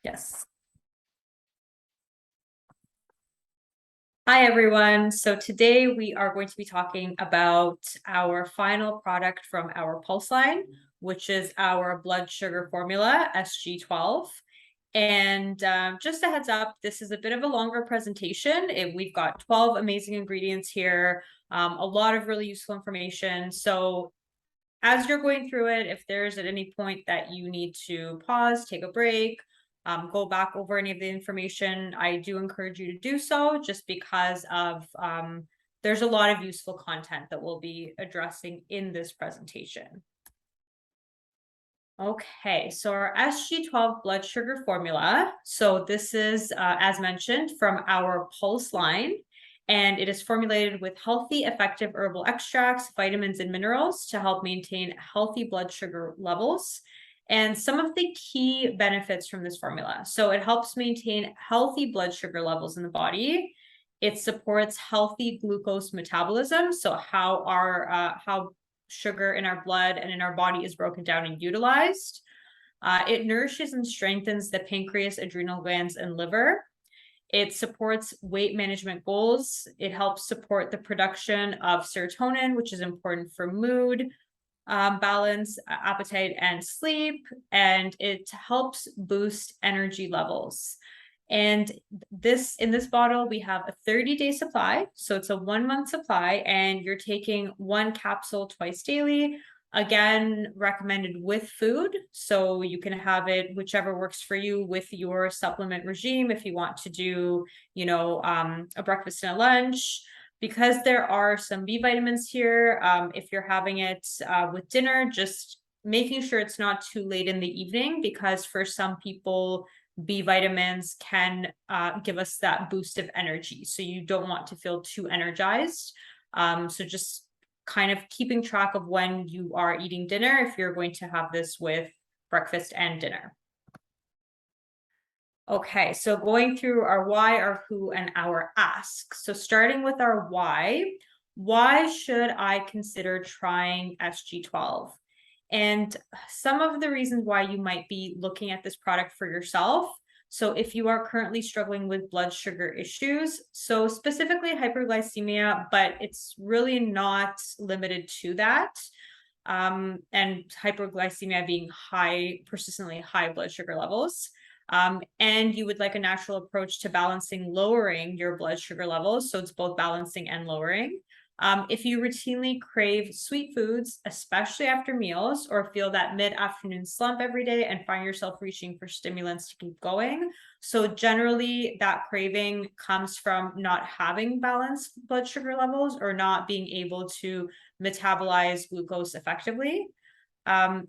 Yes. Hi, everyone. So today we are going to be talking about our final product from our Pulse line, which is our blood sugar formula, SG12. And just a heads up, this is a bit of a longer presentation. We've got 12 amazing ingredients here, a lot of really useful information. So as you're going through it, if there's at any point that you need to pause, take a break, go back over any of the information, I do encourage you to do so just because of there's a lot of useful content that we'll be addressing in this presentation. Okay, so our SG12 blood sugar formula. So this is, as mentioned, from our Pulse line, and it is formulated with healthy, effective herbal extracts, vitamins, and minerals to help maintain healthy blood sugar levels. And some of the key benefits from this formula. So it helps maintain healthy blood sugar levels in the body. It supports healthy glucose metabolism. So how sugar in our blood and in our body is broken down and utilized. It nourishes and strengthens the pancreas, adrenal glands, and liver. It supports weight management goals. It helps support the production of serotonin, which is important for mood, balance, appetite, and sleep. And it helps boost energy levels. And in this bottle, we have a 30-day supply. So it's a 1-month supply, and you're taking 1 capsule twice daily. Again, recommended with food. So you can have it whichever works for you with your supplement regime. If you want to do, a breakfast and a lunch, because there are some B vitamins here. If you're having it with dinner, just making sure it's not too late in the evening, because for some people, B vitamins can give us that boost of energy. So you don't want to feel too energized. So just kind of keeping track of when you are eating dinner if you're going to have this with breakfast and dinner. Okay, so going through our why, our who, and our ask. So starting with our why should I consider trying SG12? And some of the reasons why you might be looking at this product for yourself. So if you are currently struggling with blood sugar issues, so specifically hyperglycemia, but it's really not limited to that. And hyperglycemia being persistently high blood sugar levels. And you would like a natural approach to balancing, lowering your blood sugar levels. So it's both balancing and lowering. If you routinely crave sweet foods, especially after meals, or feel that mid-afternoon slump every day and find yourself reaching for stimulants to keep going. So generally that craving comes from not having balanced blood sugar levels or not being able to metabolize glucose effectively.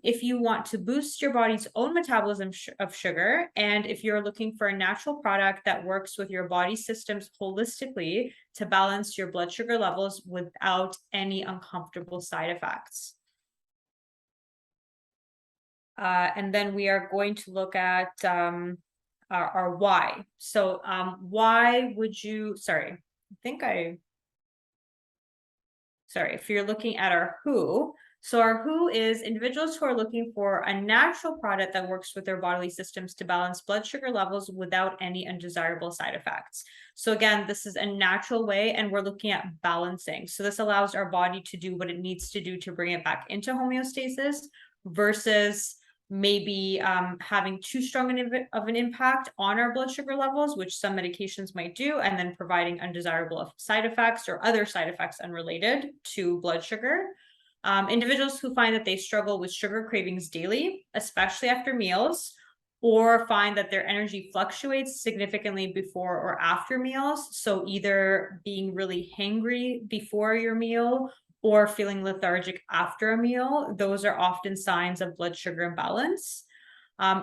If you want to boost your body's own metabolism of sugar, and if you're looking for a natural product that works with your body systems holistically to balance your blood sugar levels without any uncomfortable side effects. And then we are going to look at our why. So why would you, sorry, if you're looking at our who, so our who is individuals who are looking for a natural product that works with their bodily systems to balance blood sugar levels without any undesirable side effects. So again, this is a natural way, and we're looking at balancing. So this allows our body to do what it needs to do to bring it back into homeostasis versus maybe having too strong of an impact on our blood sugar levels, which some medications might do, and then providing undesirable side effects or other side effects unrelated to blood sugar. Individuals who find that they struggle with sugar cravings daily, especially after meals, or find that their energy fluctuates significantly before or after meals. So either being really hangry before your meal or feeling lethargic after a meal, those are often signs of blood sugar imbalance.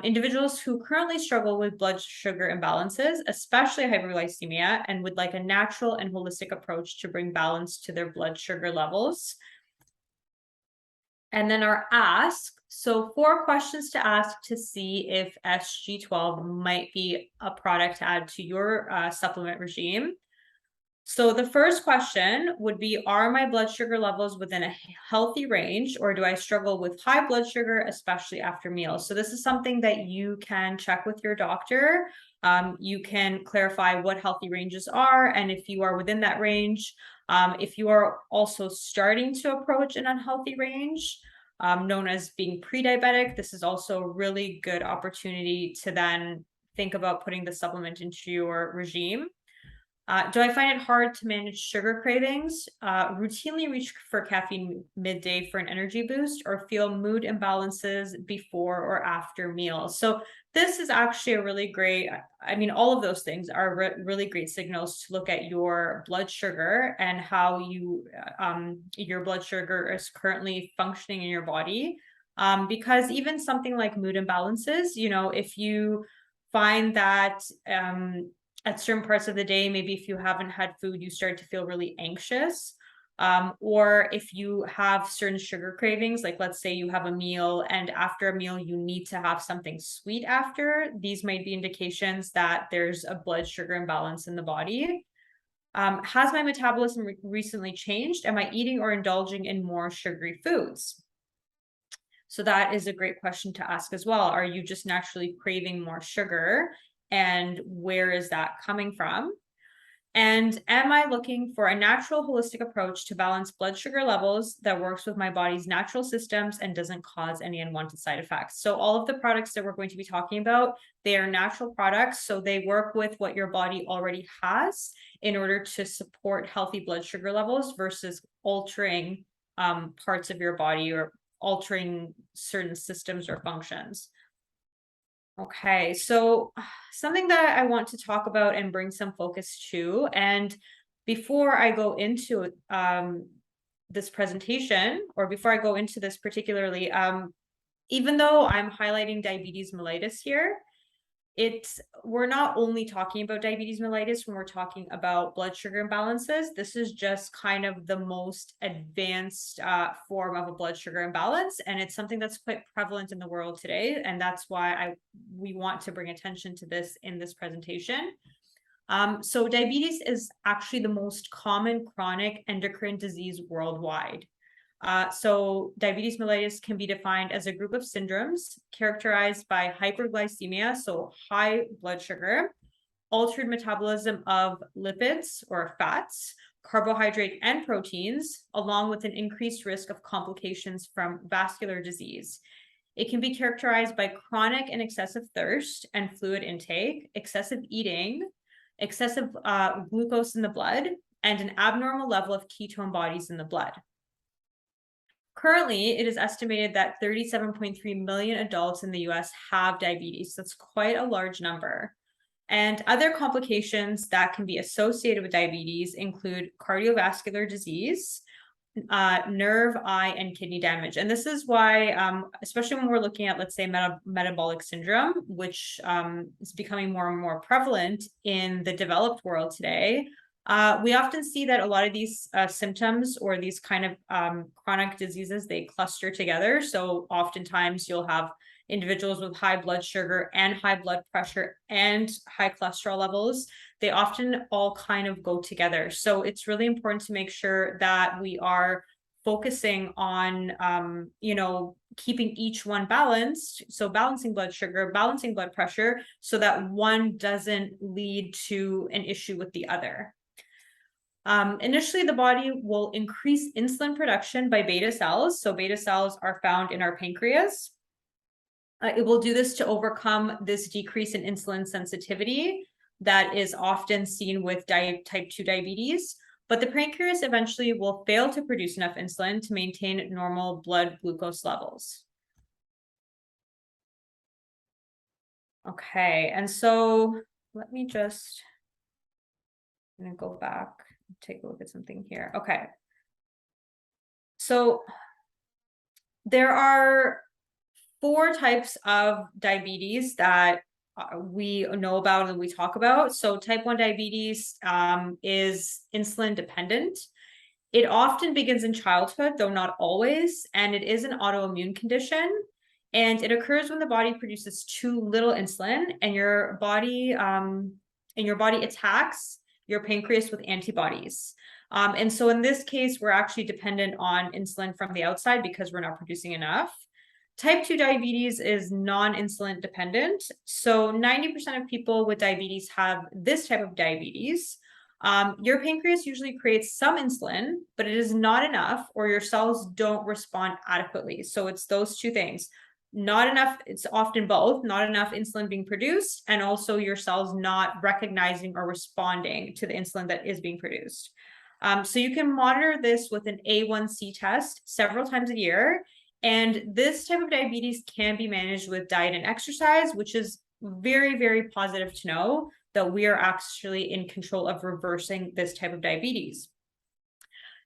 Individuals who currently struggle with blood sugar imbalances, especially hyperglycemia, and would like a natural and holistic approach to bring balance to their blood sugar levels. And then our ask. So 4 questions to ask to see if SG12 might be a product to add to your supplement regime. So the first question would be, are my blood sugar levels within a healthy range, or do I struggle with high blood sugar, especially after meals? So this is something that you can check with your doctor. You can clarify what healthy ranges are, and if you are within that range, if you are also starting to approach an unhealthy range, known as being pre-diabetic, this is also a really good opportunity to then think about putting the supplement into your regime. Do I find it hard to manage sugar cravings? Routinely reach for caffeine midday for an energy boost, or feel mood imbalances before or after meals? So this is actually a really great, I mean, all of those things are really great signals to look at your blood sugar and how your blood sugar is currently functioning in your body. Because even something like mood imbalances, if you find that at certain parts of the day, maybe if you haven't had food, you start to feel really anxious. Or if you have certain sugar cravings, like let's say you have a meal and after a meal, you need to have something sweet after, these might be indications that there's a blood sugar imbalance in the body. Has my metabolism recently changed? Am I eating or indulging in more sugary foods? So that is a great question to ask as well. Are you just naturally craving more sugar? And where is that coming from? And am I looking for a natural, holistic approach to balance blood sugar levels that works with my body's natural systems and doesn't cause any unwanted side effects? So all of the products that we're going to be talking about, they are natural products. So they work with what your body already has in order to support healthy blood sugar levels versus altering parts of your body or altering certain systems or functions. Okay, so something that I want to talk about and bring some focus to, and before I go into this presentation, or before I go into this particularly, even though I'm highlighting diabetes mellitus here, we're not only talking about diabetes mellitus when we're talking about blood sugar imbalances. This is just kind of the most advanced form of a blood sugar imbalance, and it's something that's quite prevalent in the world today, and that's why we want to bring attention to this in this presentation. So diabetes is actually the most common chronic endocrine disease worldwide. So diabetes mellitus can be defined as a group of syndromes characterized by hyperglycemia, so high blood sugar, altered metabolism of lipids or fats, carbohydrate and proteins, along with an increased risk of complications from vascular disease. It can be characterized by chronic and excessive thirst and fluid intake, excessive eating, excessive glucose in the blood, and an abnormal level of ketone bodies in the blood. Currently, it is estimated that 37.3 million adults in the US have diabetes. That's quite a large number. And other complications that can be associated with diabetes include cardiovascular disease, nerve, eye, and kidney damage. And this is why, especially when we're looking at, let's say, metabolic syndrome, which is becoming more and more prevalent in the developed world today, we often see that a lot of these symptoms or these kind of chronic diseases, they cluster together. So oftentimes you'll have individuals with high blood sugar and high blood pressure and high cholesterol levels. They often all kind of go together. So it's really important to make sure that we are focusing on, keeping each one balanced. So balancing blood sugar, balancing blood pressure, so that one doesn't lead to an issue with the other. Initially, the body will increase insulin production by beta cells. So beta cells are found in our pancreas. It will do this to overcome this decrease in insulin sensitivity that is often seen with type 2 diabetes. But the pancreas eventually will fail to produce enough insulin to maintain normal blood glucose levels. Okay, and so let me just, I'm gonna go back, take a look at something here. Okay. So there are 4 types of diabetes that we know about and we talk about. So type 1 diabetes is insulin dependent. It often begins in childhood, though not always, and it is an autoimmune condition. And it occurs when the body produces too little insulin, and your body attacks your pancreas with antibodies. And so in this case, we're actually dependent on insulin from the outside because we're not producing enough. Type 2 diabetes is non-insulin dependent. So 90% of people with diabetes have this type of diabetes. Your pancreas usually creates some insulin, but it is not enough, or your cells don't respond adequately. So it's those two things. Not enough, it's often both, not enough insulin being produced, and also your cells not recognizing or responding to the insulin that is being produced. So you can monitor this with an A1C test several times a year. And this type of diabetes can be managed with diet and exercise, which is very, very positive to know that we are actually in control of reversing this type of diabetes.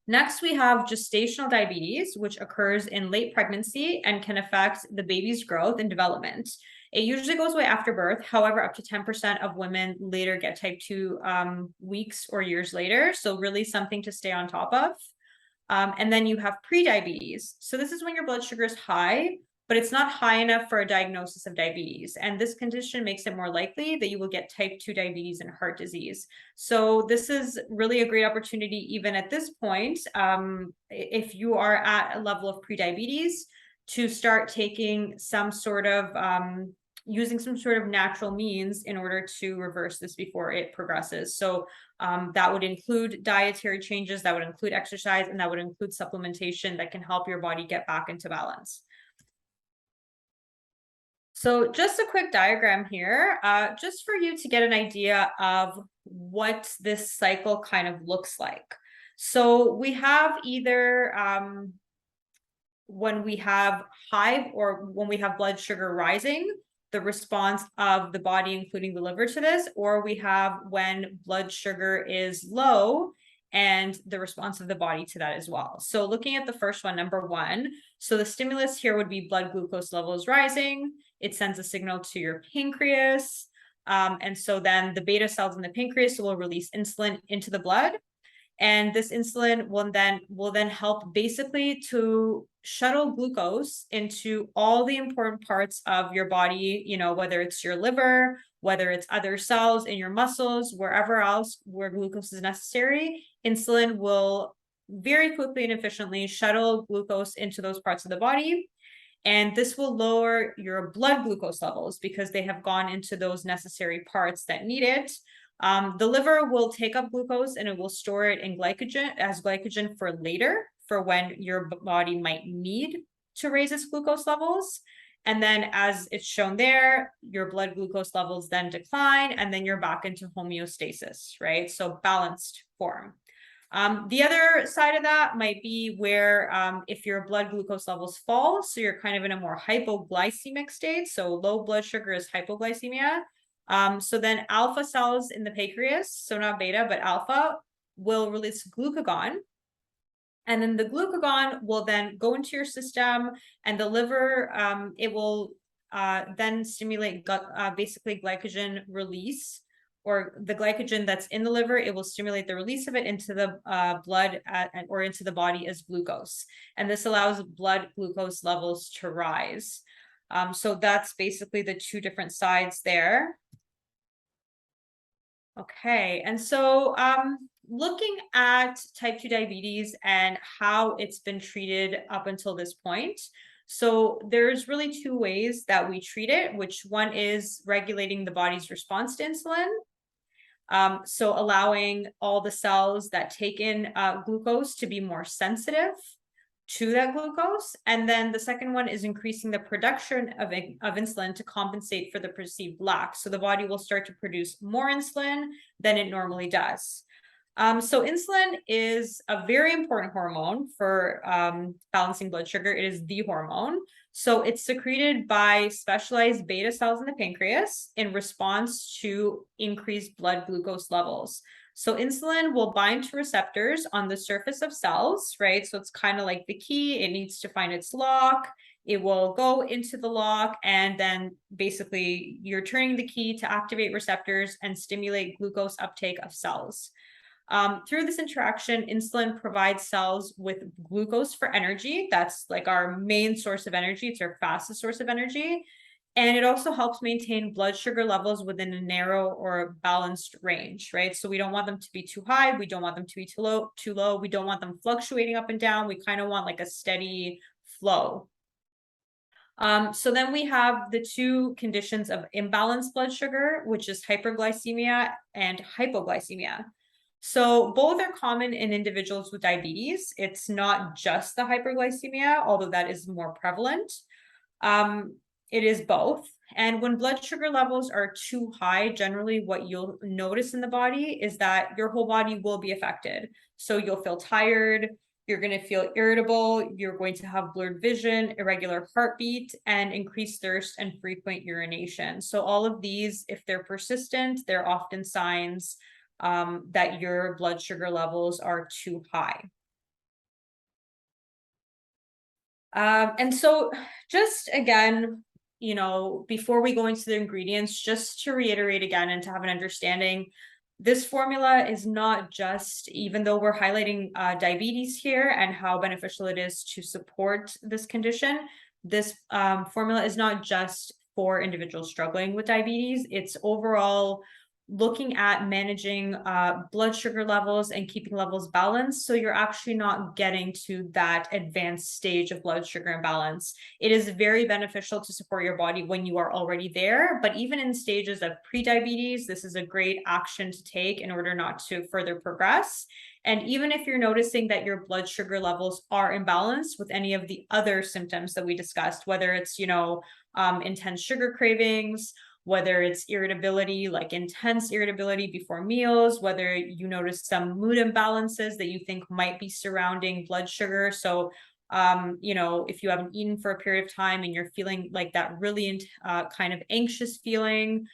Next, we have gestational diabetes, which occurs in late pregnancy and can affect the baby's growth and development. It usually goes away after birth. However, up to 10% of women later get type 2 weeks or years later. So really something to stay on top of. And then you have prediabetes. So this is when your blood sugar is high, but it's not high enough for a diagnosis of diabetes. And this condition makes it more likely that you will get type 2 diabetes and heart disease. So this is really a great opportunity, even at this point, if you are at a level of prediabetes, to start taking some sort of using some sort of natural means in order to reverse this before it progresses. So that would include dietary changes, that would include exercise, and that would include supplementation that can help your body get back into balance. So just a quick diagram here, just for you to get an idea of what this cycle kind of looks like. So we have either when we have high or when we have blood sugar rising, the response of the body, including the liver, to this, or we have when blood sugar is low and the response of the body to that as well. So looking at the first one, number one, so the stimulus here would be blood glucose levels rising. It sends a signal to your pancreas. And so then the beta cells in the pancreas will release insulin into the blood. And this insulin will then help basically to shuttle glucose into all the important parts of your body, you know, whether it's your liver, whether it's other cells in your muscles, wherever else where glucose is necessary. Insulin will very quickly and efficiently shuttle glucose into those parts of the body. And this will lower your blood glucose levels because they have gone into those necessary parts that need it. The liver will take up glucose and it will store it in glycogen for later, for when your body might need to raise its glucose levels. And then as it's shown there, your blood glucose levels then decline and then you're back into homeostasis, right? So balanced form. The other side of that might be where if your blood glucose levels fall, so you're kind of in a more hypoglycemic state. So low blood sugar is hypoglycemia. So then alpha cells in the pancreas, so not beta, but alpha, will release glucagon. And then the glucagon will then go into your system, and the liver, it will then stimulate basically glycogen release, or the glycogen that's in the liver, it will stimulate the release of it into the blood or into the body as glucose. And this allows blood glucose levels to rise. So that's basically the two different sides there. Okay, and so looking at type 2 diabetes and how it's been treated up until this point. So there's really two ways that we treat it, which one is regulating the body's response to insulin. So allowing all the cells that take in glucose to be more sensitive to that glucose. And then the second one is increasing the production of insulin to compensate for the perceived lack. So the body will start to produce more insulin than it normally does. So insulin is a very important hormone for balancing blood sugar. It is the hormone. So it's secreted by specialized beta cells in the pancreas in response to increased blood glucose levels. So insulin will bind to receptors on the surface of cells, right? So it's kind of like the key. It needs to find its lock. It will go into the lock, and then basically you're turning the key to activate receptors and stimulate glucose uptake of cells. Through this interaction, insulin provides cells with glucose for energy. That's like our main source of energy. It's our fastest source of energy. And it also helps maintain blood sugar levels within a narrow or balanced range, right? So we don't want them to be too high. We don't want them to be too low. We don't want them fluctuating up and down. We kind of want like a steady flow. So then we have the two conditions of imbalanced blood sugar, which is hyperglycemia and hypoglycemia. So both are common in individuals with diabetes. It's not just the hyperglycemia, although that is more prevalent. It is both. And when blood sugar levels are too high, generally what you'll notice in the body is that your whole body will be affected. So you'll feel tired, you're going to feel irritable, you're going to have blurred vision, irregular heartbeat, and increased thirst and frequent urination. So all of these, if they're persistent, they're often signs that your blood sugar levels are too high. And so just again, before we go into the ingredients, just to reiterate again and to have an understanding, this formula is not just, even though we're highlighting diabetes here and how beneficial it is to support this condition, this formula is not just for individuals struggling with diabetes. It's overall looking at managing blood sugar levels and keeping levels balanced, so you're actually not getting to that advanced stage of blood sugar imbalance. It is very beneficial to support your body when you are already there, but even in stages of pre-diabetes, this is a great action to take in order not to further progress. And even if you're noticing that your blood sugar levels are imbalanced with any of the other symptoms that we discussed, whether it's intense sugar cravings, whether it's irritability, like intense irritability before meals, whether you notice some mood imbalances that you think might be surrounding blood sugar. So, if you haven't eaten for a period of time and you're feeling like that really kind of anxious feeling,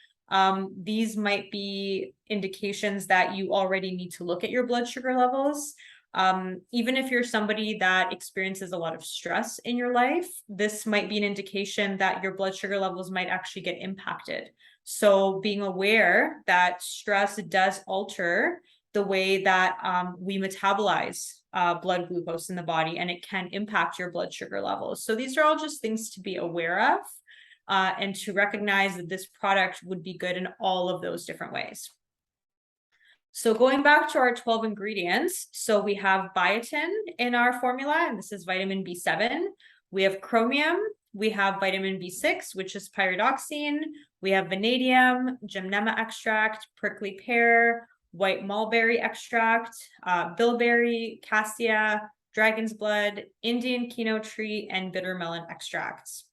these might be indications that you already need to look at your blood sugar levels. Even if you're somebody that experiences a lot of stress in your life, this might be an indication that your blood sugar levels might actually get impacted. So being aware that stress does alter the way that we metabolize blood glucose in the body, and it can impact your blood sugar levels. So these are all just things to be aware of and to recognize that this product would be good in all of those different ways. So going back to our 12 ingredients, so we have biotin in our formula, and this is vitamin B7. We have chromium, we have vitamin B6, which is pyridoxine. We have vanadium, gymnema extract, prickly pear, white mulberry extract, bilberry, cassia, dragon's blood, Indian quinoa tree, and bitter melon extracts.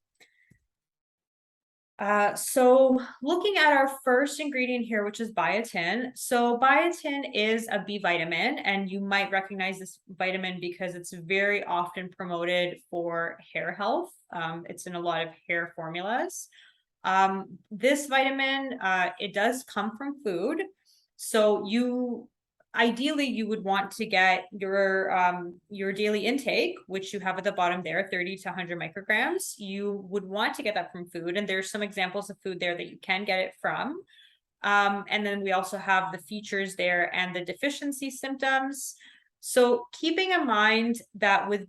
So looking at our first ingredient here, which is biotin. So biotin is a B vitamin, and you might recognize this vitamin because it's very often promoted for hair health. It's in a lot of hair formulas. This vitamin, it does come from food. So ideally you would want to get your daily intake, which you have at the bottom there, 30 to 100 micrograms. You would want to get that from food, and there's some examples of food there that you can get it from. And then we also have the features there and the deficiency symptoms. So keeping in mind that with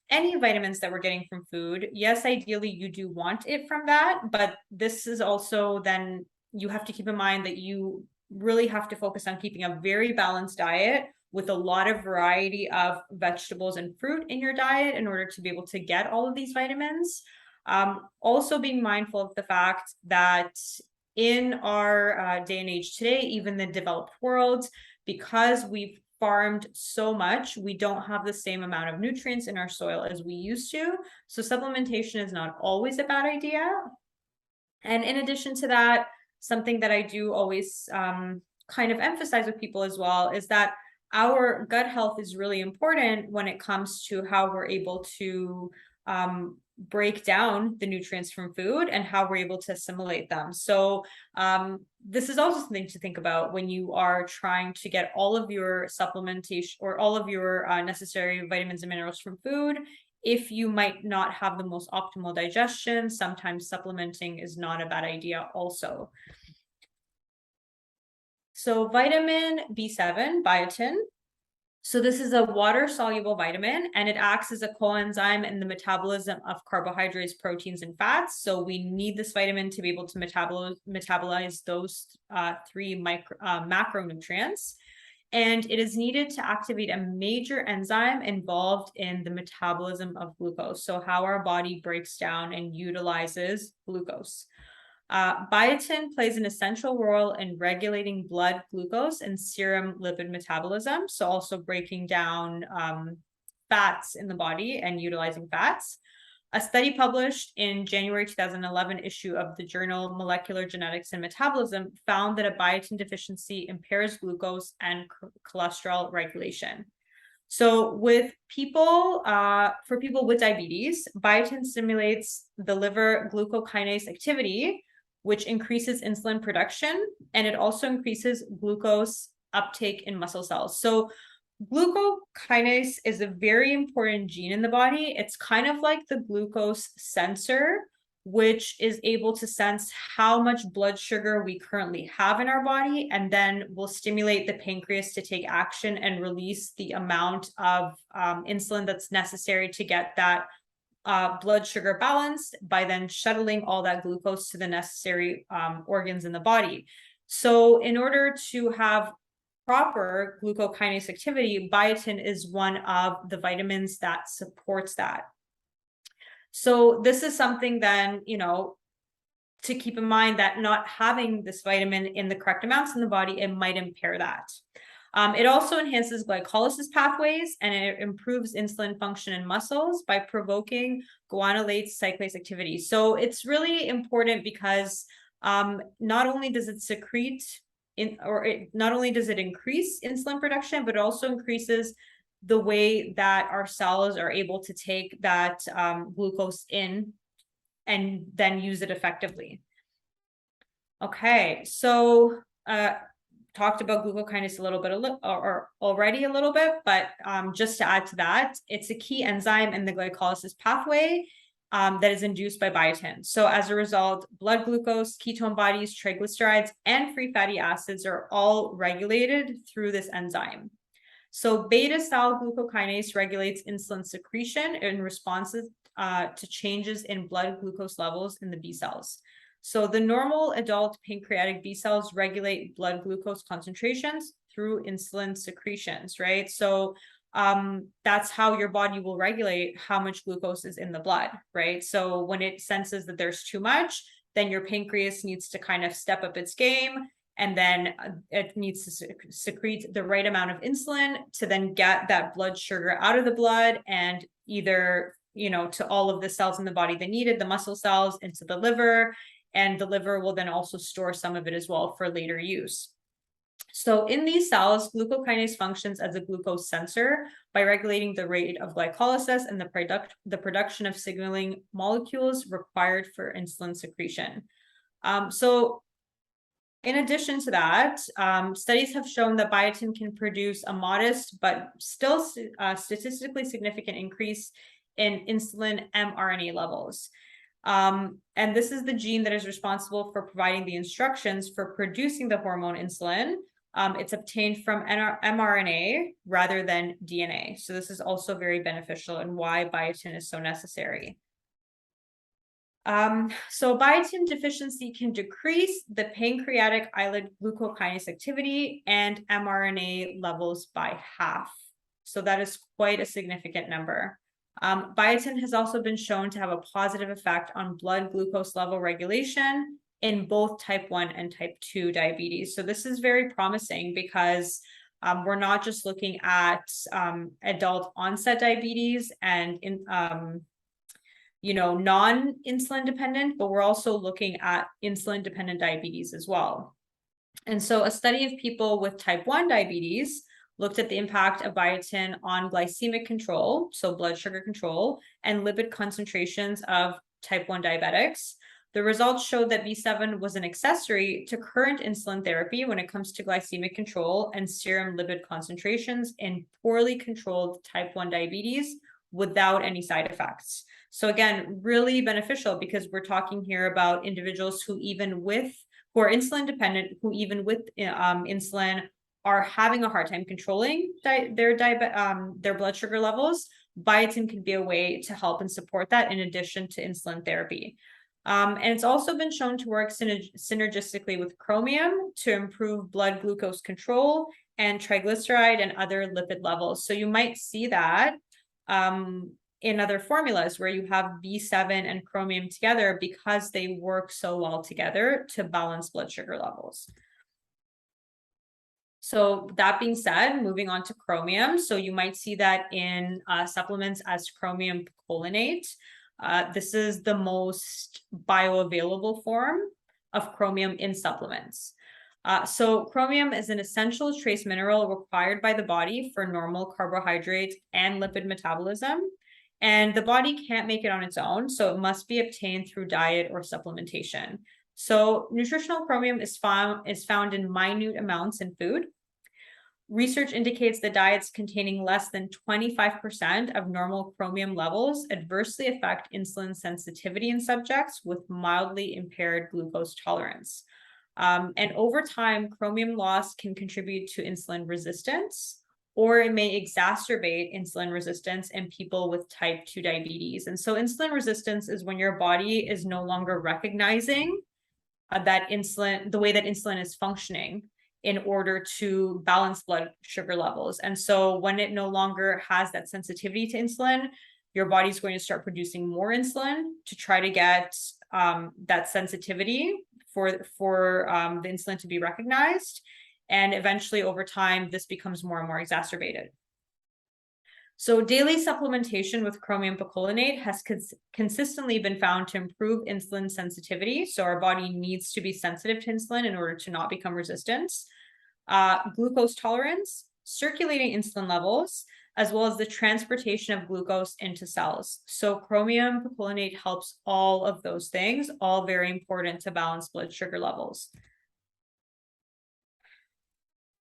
any vitamins that we're getting from food, yes, ideally you do want it from that, but this is also then you have to keep in mind that you really have to focus on keeping a very balanced diet with a lot of variety of vegetables and fruit in your diet in order to be able to get all of these vitamins. Also being mindful of the fact that in our day and age today, even the developed world, because we've farmed so much, we don't have the same amount of nutrients in our soil as we used to. So supplementation is not always a bad idea. And in addition to that, something that I do always kind of emphasize with people as well is that our gut health is really important when it comes to how we're able to break down the nutrients from food and how we're able to assimilate them. So this is also something to think about when you are trying to get all of your supplementation or all of your necessary vitamins and minerals from food. If you might not have the most optimal digestion, sometimes supplementing is not a bad idea also. So vitamin B7, biotin, So this is a water-soluble vitamin, and it acts as a coenzyme in the metabolism of carbohydrates, proteins, and fats. So we need this vitamin to be able to metabolize those three macronutrients. And it is needed to activate a major enzyme involved in the metabolism of glucose. So how our body breaks down and utilizes glucose. Biotin plays an essential role in regulating blood glucose and serum lipid metabolism, so also breaking down fats in the body and utilizing fats. A study published in January 2011 issue of the journal Molecular Genetics and Metabolism found that a biotin deficiency impairs glucose and cholesterol regulation. So with people, for people with diabetes, biotin stimulates the liver glucokinase activity, which increases insulin production, and it also increases glucose uptake in muscle cells. So glucokinase is a very important gene in the body. It's kind of like the glucose sensor, which is able to sense how much blood sugar we currently have in our body, and then will stimulate the pancreas to take action and release the amount of insulin that's necessary to get that blood sugar balanced by then shuttling all that glucose to the necessary organs in the body. So in order to have proper glucokinase activity, biotin is one of the vitamins that supports that. So this is something then, to keep in mind that not having this vitamin in the correct amounts in the body, it might impair that. It also enhances glycolysis pathways, and it improves insulin function in muscles by provoking guanylate cyclase activity. So it's really important because not only does it not only does it increase insulin production, but it also increases the way that our cells are able to take that glucose in and then use it effectively. Okay, so talked about glucokinase a little bit or already a little bit, but just to add to that, it's a key enzyme in the glycolysis pathway that is induced by biotin. So as a result, blood glucose, ketone bodies, triglycerides, and free fatty acids are all regulated through this enzyme. So beta cell glucokinase regulates insulin secretion in responses to changes in blood glucose levels in the B cells. So the normal adult pancreatic B cells regulate blood glucose concentrations through insulin secretions, right? So that's how your body will regulate how much glucose is in the blood, right? So when it senses that there's too much, then your pancreas needs to kind of step up its game, and then it needs to secrete the right amount of insulin to then get that blood sugar out of the blood and either, to all of the cells in the body that need it, the muscle cells, into the liver, and the liver will then also store some of it as well for later use. So in these cells, glucokinase functions as a glucose sensor by regulating the rate of glycolysis and the production of signaling molecules required for insulin secretion. So in addition to that, studies have shown that biotin can produce a modest but still statistically significant increase in insulin mRNA levels. And this is the gene that is responsible for providing the instructions for producing the hormone insulin. It's obtained from mRNA rather than DNA. So this is also very beneficial and why biotin is so necessary. So biotin deficiency can decrease the pancreatic islet glucokinase activity and mRNA levels by half. So that is quite a significant number. Biotin has also been shown to have a positive effect on blood glucose level regulation in both type 1 and type 2 diabetes. So this is very promising because we're not just looking at adult onset diabetes and non-insulin dependent, but we're also looking at insulin dependent diabetes as well. And so a study of people with type 1 diabetes looked at the impact of biotin on glycemic control, so blood sugar control, and lipid concentrations of type 1 diabetics. The results showed that B7 was an accessory to current insulin therapy when it comes to glycemic control and serum lipid concentrations in poorly controlled type 1 diabetes without any side effects. So again, really beneficial because we're talking here about individuals who are insulin dependent, who even with insulin are having a hard time controlling their blood sugar levels, biotin can be a way to help and support that in addition to insulin therapy. And it's also been shown to work synergistically with chromium to improve blood glucose control and triglyceride and other lipid levels. So you might see that in other formulas where you have B7 and chromium together because they work so well together to balance blood sugar levels. So that being said, moving on to chromium. So you might see that in supplements as chromium picolinate. This is the most bioavailable form of chromium in supplements. So chromium is an essential trace mineral required by the body for normal carbohydrate and lipid metabolism. And the body can't make it on its own, so it must be obtained through diet or supplementation. So nutritional chromium is found in minute amounts in food. Research indicates that diets containing less than 25% of normal chromium levels adversely affect insulin sensitivity in subjects with mildly impaired glucose tolerance. And over time, chromium loss can contribute to insulin resistance, or it may exacerbate insulin resistance in people with type 2 diabetes. And so insulin resistance is when your body is no longer recognizing that the way that insulin is functioning in order to balance blood sugar levels. And so when it no longer has that sensitivity to insulin, your body's going to start producing more insulin to try to get that sensitivity for the insulin to be recognized. And eventually over time, this becomes more and more exacerbated. So daily supplementation with chromium picolinate has consistently been found to improve insulin sensitivity. So our body needs to be sensitive to insulin in order to not become resistant. Glucose tolerance, circulating insulin levels, as well as the transportation of glucose into cells. So chromium picolinate helps all of those things, all very important to balance blood sugar levels.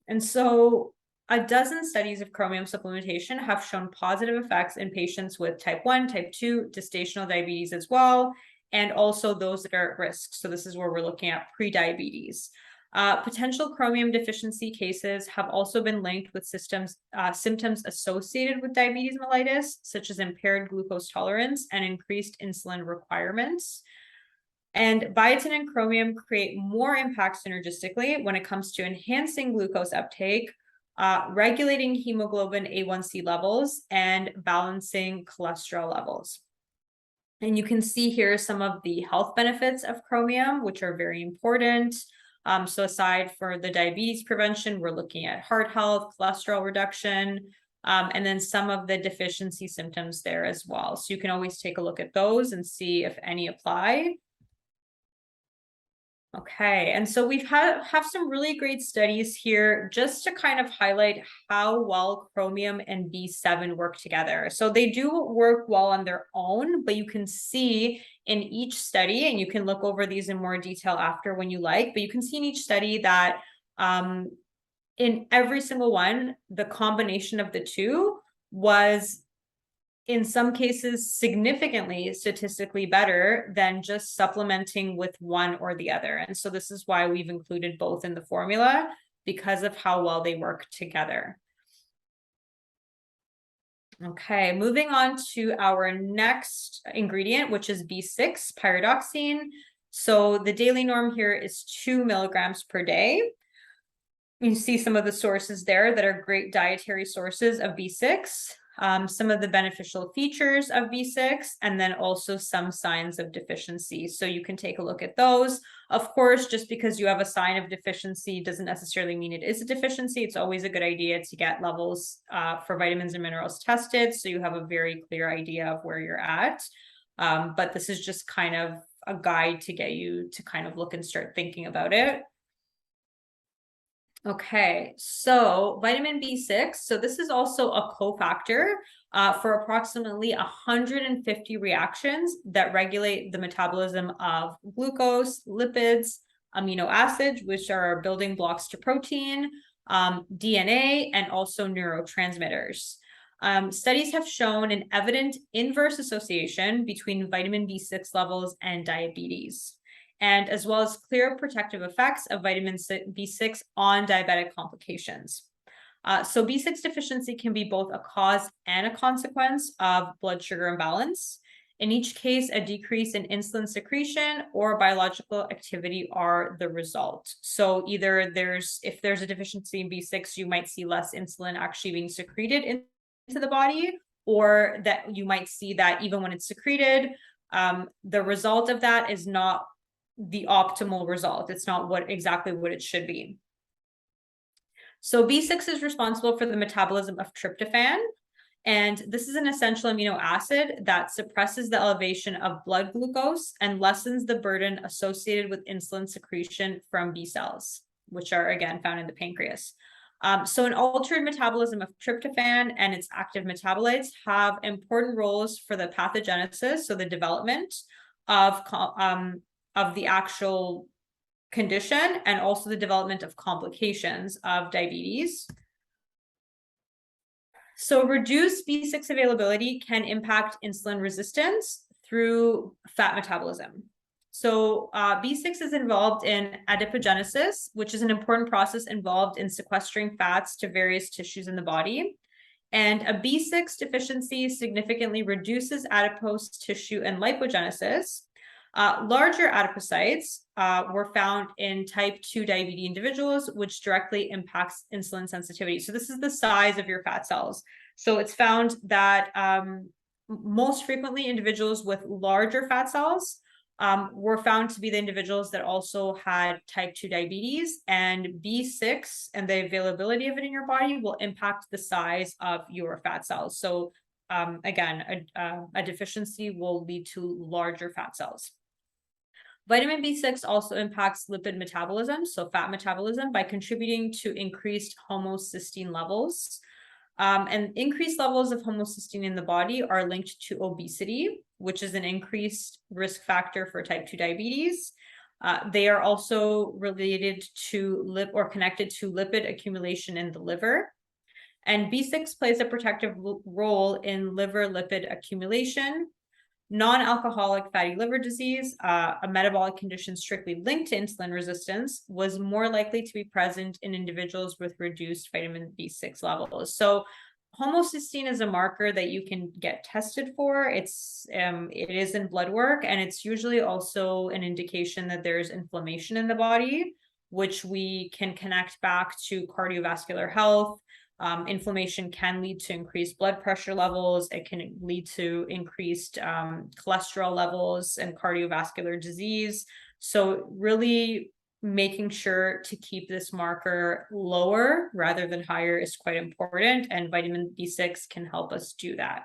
And so a dozen studies of chromium supplementation have shown positive effects in patients with type 1, type 2, gestational diabetes as well, and also those that are at risk. So this is where we're looking at pre-diabetes. Potential chromium deficiency cases have also been linked with symptoms associated with diabetes mellitus, such as impaired glucose tolerance and increased insulin requirements. And biotin and chromium create more impact synergistically when it comes to enhancing glucose uptake, regulating hemoglobin A1C levels, and balancing cholesterol levels. And you can see here some of the health benefits of chromium, which are very important. So aside for the diabetes prevention, we're looking at heart health, cholesterol reduction, and then some of the deficiency symptoms there as well. So you can always take a look at those and see if any apply. Okay, and so we've have some really great studies here just to kind of highlight how well chromium and B7 work together. So they do work well on their own, but you can see in each study, and you can look over these in more detail after when you like, but you can see in each study that in every single one, the combination of the two was in some cases significantly statistically better than just supplementing with one or the other. And so this is why we've included both in the formula, because of how well they work together. Okay, moving on to our next ingredient, which is B6 pyridoxine. So the daily norm here is 2 milligrams per day. You see some of the sources there that are great dietary sources of B6. Some of the beneficial features of B6, and then also some signs of deficiency. So you can take a look at those. Of course, just because you have a sign of deficiency doesn't necessarily mean it is a deficiency. It's always a good idea to get levels for vitamins and minerals tested, so you have a very clear idea of where you're at. But this is just kind of a guide to get you to kind of look and start thinking about it. Okay, so vitamin B6. So this is also a cofactor for approximately 150 reactions that regulate the metabolism of glucose, lipids, amino acids, which are building blocks to protein, DNA, and also neurotransmitters. Studies have shown an evident inverse association between vitamin B6 levels and diabetes. and as well as clear protective effects of vitamin B6 on diabetic complications. So B6 deficiency can be both a cause and a consequence of blood sugar imbalance. In each case, a decrease in insulin secretion or biological activity are the result. So either if there's a deficiency in B6, you might see less insulin actually being secreted into the body, or that you might see that even when it's secreted, the result of that is not the optimal result. It's not exactly what it should be. So B6 is responsible for the metabolism of tryptophan, and this is an essential amino acid that suppresses the elevation of blood glucose and lessens the burden associated with insulin secretion from B cells, which are again found in the pancreas. So an altered metabolism of tryptophan and its active metabolites have important roles for the pathogenesis, so the development of the actual condition, and also the development of complications of diabetes. So reduced B6 availability can impact insulin resistance through fat metabolism. So B6 is involved in adipogenesis, which is an important process involved in sequestering fats to various tissues in the body. And a B6 deficiency significantly reduces adipose tissue and lipogenesis. Larger adipocytes were found in type 2 diabetes individuals, which directly impacts insulin sensitivity. So this is the size of your fat cells. So it's found that most frequently individuals with larger fat cells were found to be the individuals that also had type 2 diabetes, and B6 and the availability of it in your body will impact the size of your fat cells. So again, a deficiency will lead to larger fat cells. Vitamin B6 also impacts lipid metabolism, so fat metabolism, by contributing to increased homocysteine levels. And increased levels of homocysteine in the body are linked to obesity, which is an increased risk factor for type 2 diabetes. They are also related to or connected to lipid accumulation in the liver. And B6 plays a protective role in liver lipid accumulation. Non-alcoholic fatty liver disease, a metabolic condition strictly linked to insulin resistance, was more likely to be present in individuals with reduced vitamin B6 levels. So homocysteine is a marker that you can get tested for. It is in blood work, and it's usually also an indication that there's inflammation in the body, which we can connect back to cardiovascular health. Inflammation can lead to increased blood pressure levels. It can lead to increased cholesterol levels and cardiovascular disease. So really making sure to keep this marker lower rather than higher is quite important, and vitamin B6 can help us do that.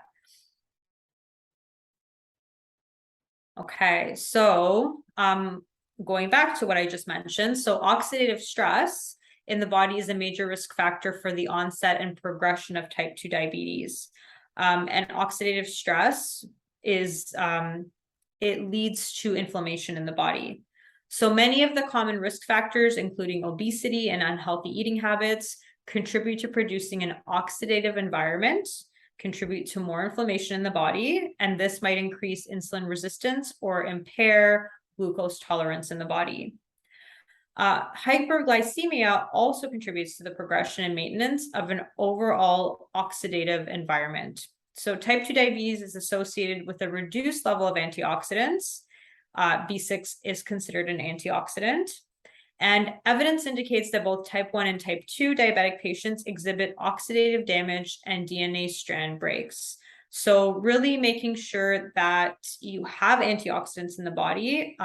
Okay, so going back to what I just mentioned, so oxidative stress in the body is a major risk factor for the onset and progression of type 2 diabetes. And oxidative stress it leads to inflammation in the body. So many of the common risk factors, including obesity and unhealthy eating habits, contribute to producing an oxidative environment, contribute to more inflammation in the body, and this might increase insulin resistance or impair glucose tolerance in the body. Hyperglycemia also contributes to the progression and maintenance of an overall oxidative environment. So type 2 diabetes is associated with a reduced level of antioxidants. B6 is considered an antioxidant. And evidence indicates that both type 1 and type 2 diabetic patients exhibit oxidative damage and DNA strand breaks. So really making sure that you have antioxidants in the body,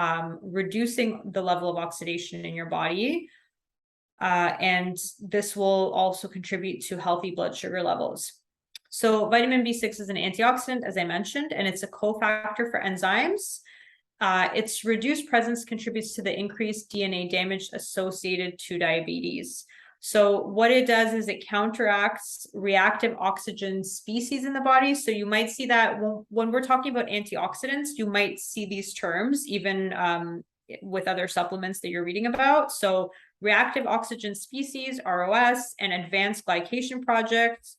reducing the level of oxidation in your body, and this will also contribute to healthy blood sugar levels. So vitamin B6 is an antioxidant, as I mentioned, and it's a cofactor for enzymes. Its reduced presence contributes to the increased DNA damage associated to diabetes. So what it does is it counteracts reactive oxygen species in the body. So you might see that when we're talking about antioxidants, you might see these terms even with other supplements that you're reading about. So reactive oxygen species, ROS, and advanced glycation products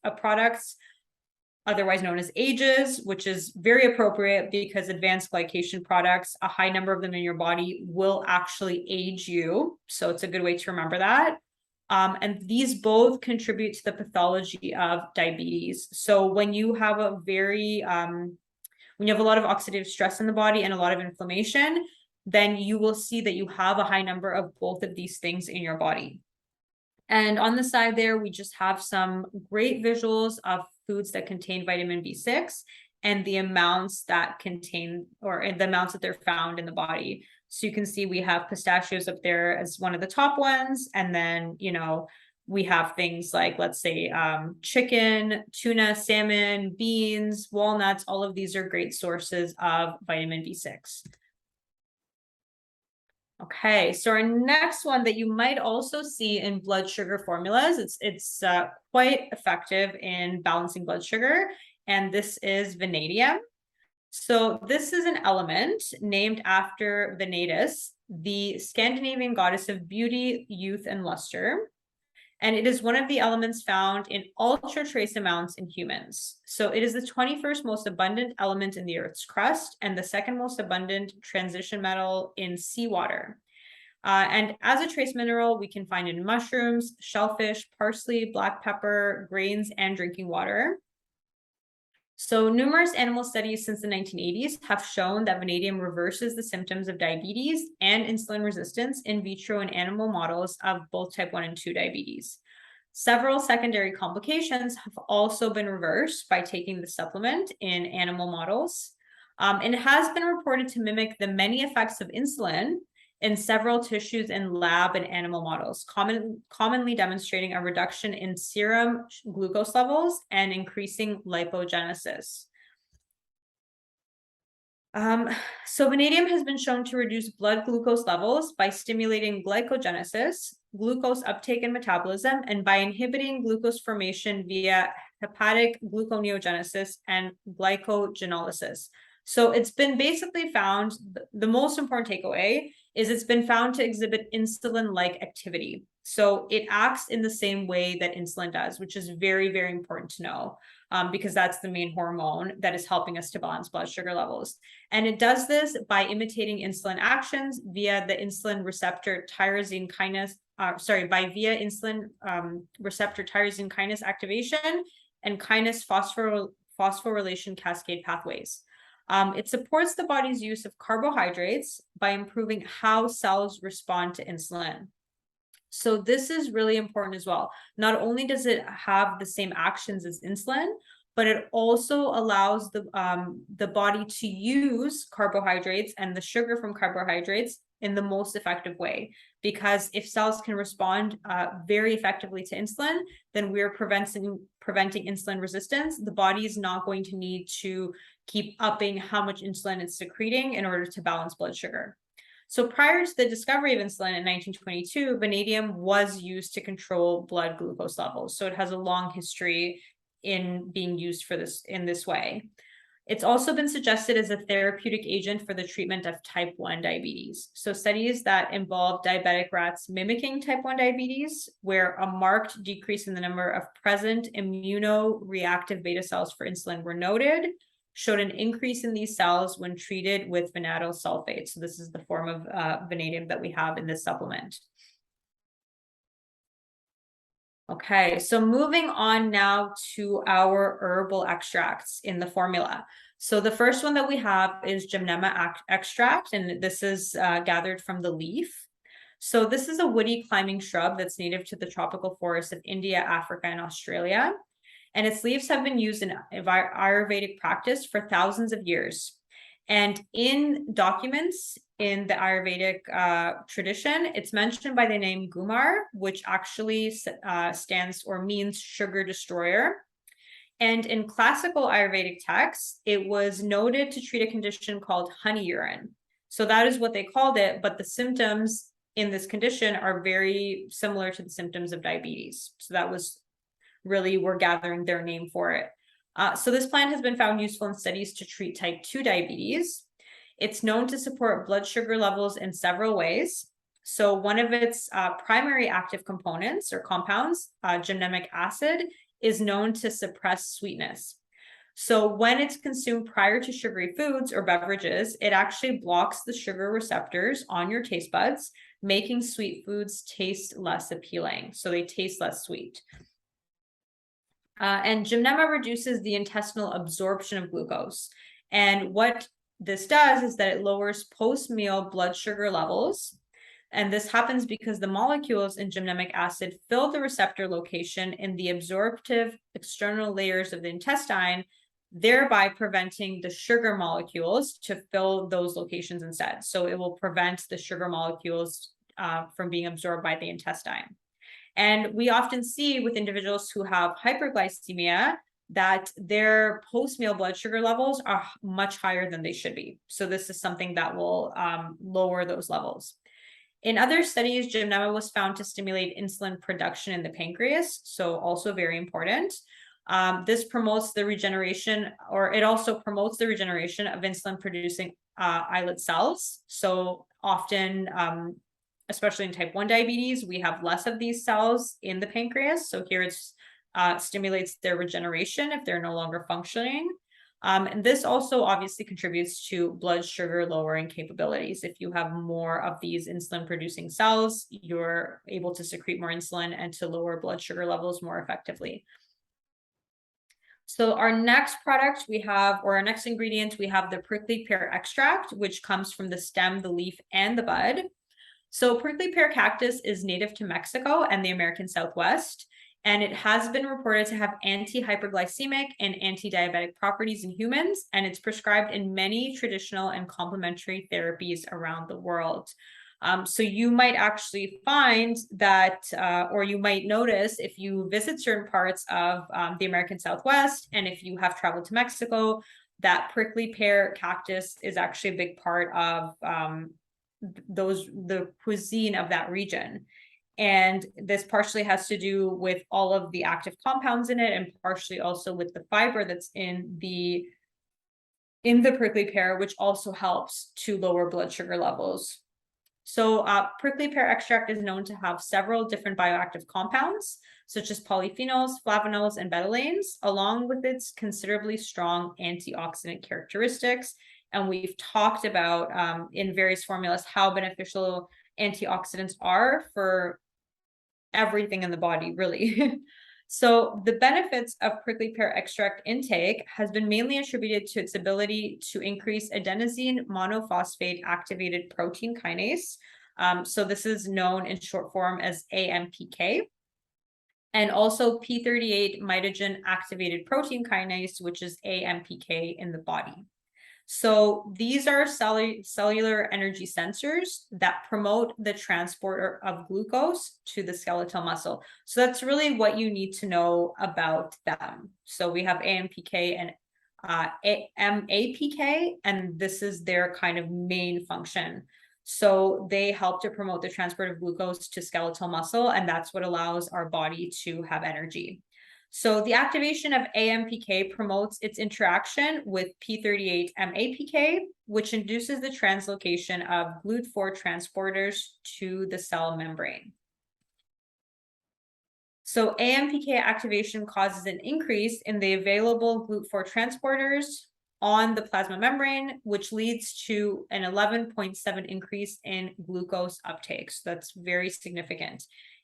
otherwise known as AGEs, which is very appropriate because advanced glycation products, a high number of them in your body, will actually age you. So it's a good way to remember that. And these both contribute to the pathology of diabetes. So when you have a when you have a lot of oxidative stress in the body and a lot of inflammation, then you will see that you have a high number of both of these things in your body. And on the side there, we just have some great visuals of foods that contain vitamin B6 and the amounts that contain, or the amounts that they're found in the body. So you can see we have pistachios up there as one of the top ones. And then, you know, we have things like, let's say, chicken, tuna, salmon, beans, walnuts. All of these are great sources of vitamin B6. Okay, so our next one that you might also see in blood sugar formulas, it's quite effective in balancing blood sugar, and this is vanadium. So this is an element named after Venetis, the Scandinavian goddess of beauty, youth, and luster. And it is one of the elements found in ultra trace amounts in humans. So it is the 21st most abundant element in the Earth's crust and the second most abundant transition metal in seawater. And as a trace mineral, we can find in mushrooms, shellfish, parsley, black pepper, grains, and drinking water. So numerous animal studies since the 1980s have shown that vanadium reverses the symptoms of diabetes and insulin resistance in vitro in animal models of both type 1 and 2 diabetes. Several secondary complications have also been reversed by taking the supplement in animal models. And it has been reported to mimic the many effects of insulin in several tissues in lab and animal models, commonly demonstrating a reduction in serum glucose levels and increasing lipogenesis. So vanadium has been shown to reduce blood glucose levels by stimulating glycogenesis, glucose uptake and metabolism, and by inhibiting glucose formation via hepatic gluconeogenesis and glycogenolysis. So it's been basically found, the most important takeaway is it's been found to exhibit insulin-like activity. So it acts in the same way that insulin does, which is very, very important to know, because that's the main hormone that is helping us to balance blood sugar levels. And it does this by imitating insulin actions via the insulin receptor tyrosine kinase, via insulin receptor tyrosine kinase activation and kinase phosphorylation cascade pathways. It supports the body's use of carbohydrates by improving how cells respond to insulin. So this is really important as well. Not only does it have the same actions as insulin, but it also allows the body to use carbohydrates and the sugar from carbohydrates in the most effective way. Because if cells can respond very effectively to insulin, then we're preventing insulin resistance. The body is not going to need to keep upping how much insulin it's secreting in order to balance blood sugar. So prior to the discovery of insulin in 1922, vanadium was used to control blood glucose levels. So it has a long history in being used for this in this way. It's also been suggested as a therapeutic agent for the treatment of type 1 diabetes. So studies that involve diabetic rats mimicking type 1 diabetes, where a marked decrease in the number of present immunoreactive beta cells for insulin were noted, showed an increase in these cells when treated with vanadyl sulfate. So this is the form of vanadium that we have in this supplement. Okay, so moving on now to our herbal extracts in the formula. So the first one that we have is gymnema extract, and this is gathered from the leaf. So this is a woody climbing shrub that's native to the tropical forests of India, Africa, and Australia. And its leaves have been used in Ayurvedic practice for thousands of years. And in documents in the Ayurvedic tradition, it's mentioned by the name Gumar, which actually stands or means sugar destroyer. And in classical Ayurvedic texts, it was noted to treat a condition called honey urine. So that is what they called it, but the symptoms in this condition are very similar to the symptoms of diabetes. So that was really, we're gathering their name for it. So this plant has been found useful in studies to treat type 2 diabetes. It's known to support blood sugar levels in several ways. So one of its primary active components or compounds, gymnemic acid, is known to suppress sweetness. So when it's consumed prior to sugary foods or beverages, it actually blocks the sugar receptors on your taste buds, making sweet foods taste less appealing. So they taste less sweet. And gymnema reduces the intestinal absorption of glucose. And what this does is that it lowers post-meal blood sugar levels. And this happens because the molecules in gymnemic acid fill the receptor location in the absorptive external layers of the intestine, thereby preventing the sugar molecules to fill those locations instead. So it will prevent the sugar molecules from being absorbed by the intestine. And we often see with individuals who have hyperglycemia that their post-meal blood sugar levels are much higher than they should be. So this is something that will lower those levels. In other studies, gymnema was found to stimulate insulin production in the pancreas, so also very important. This promotes the regeneration, or it also promotes the regeneration of insulin-producing islet cells. So often, especially in type 1 diabetes, we have less of these cells in the pancreas. So here it stimulates their regeneration if they're no longer functioning. And this also obviously contributes to blood sugar lowering capabilities. If you have more of these insulin producing cells, you're able to secrete more insulin and to lower blood sugar levels more effectively. So our next product we have, or our next ingredient, we have the prickly pear extract, which comes from the stem, the leaf, and the bud. So prickly pear cactus is native to Mexico and the American Southwest, and it has been reported to have anti-hyperglycemic and anti-diabetic properties in humans, and it's prescribed in many traditional and complementary therapies around the world. So you might actually find that, or you might notice if you visit certain parts of the American Southwest, and if you have traveled to Mexico, that prickly pear cactus is actually a big part of the cuisine of that region. And this partially has to do with all of the active compounds in it, and partially also with the fiber that's in the prickly pear, which also helps to lower blood sugar levels. So prickly pear extract is known to have several different bioactive compounds, such as polyphenols, flavonols, and betalains, along with its considerably strong antioxidant characteristics. And we've talked about in various formulas how beneficial antioxidants are for everything in the body, really. So the benefits of prickly pear extract intake has been mainly attributed to its ability to increase adenosine monophosphate activated protein kinase. So this is known in short form as AMPK. And also P38 mitogen activated protein kinase, which is AMPK in the body. So these are cellular energy sensors that promote the transport of glucose to the skeletal muscle. So that's really what you need to know about them. So we have AMPK and MAPK, and this is their kind of main function. So they help to promote the transport of glucose to skeletal muscle, and that's what allows our body to have energy. So the activation of AMPK promotes its interaction with P38 MAPK, which induces the translocation of GLUT4 transporters to the cell membrane. So AMPK activation causes an increase in the available GLUT4 transporters on the plasma membrane, which leads to an 11.7 increase in glucose uptake. So that's very significant.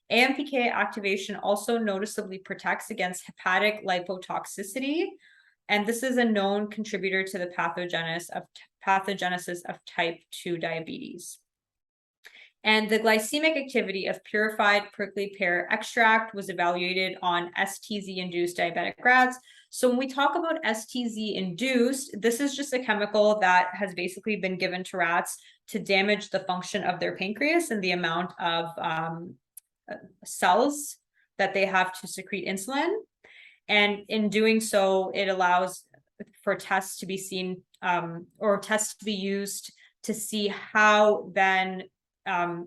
AMPK activation also noticeably protects against hepatic lipotoxicity, and this is a known contributor to the pathogenesis of type 2 diabetes. And the glycemic activity of purified prickly pear extract was evaluated on STZ-induced diabetic rats. So when we talk about STZ-induced, this is just a chemical that has basically been given to rats to damage the function of their pancreas and the amount of cells that they have to secrete insulin. And in doing so, it allows for tests to be seen or tests to be used to see how then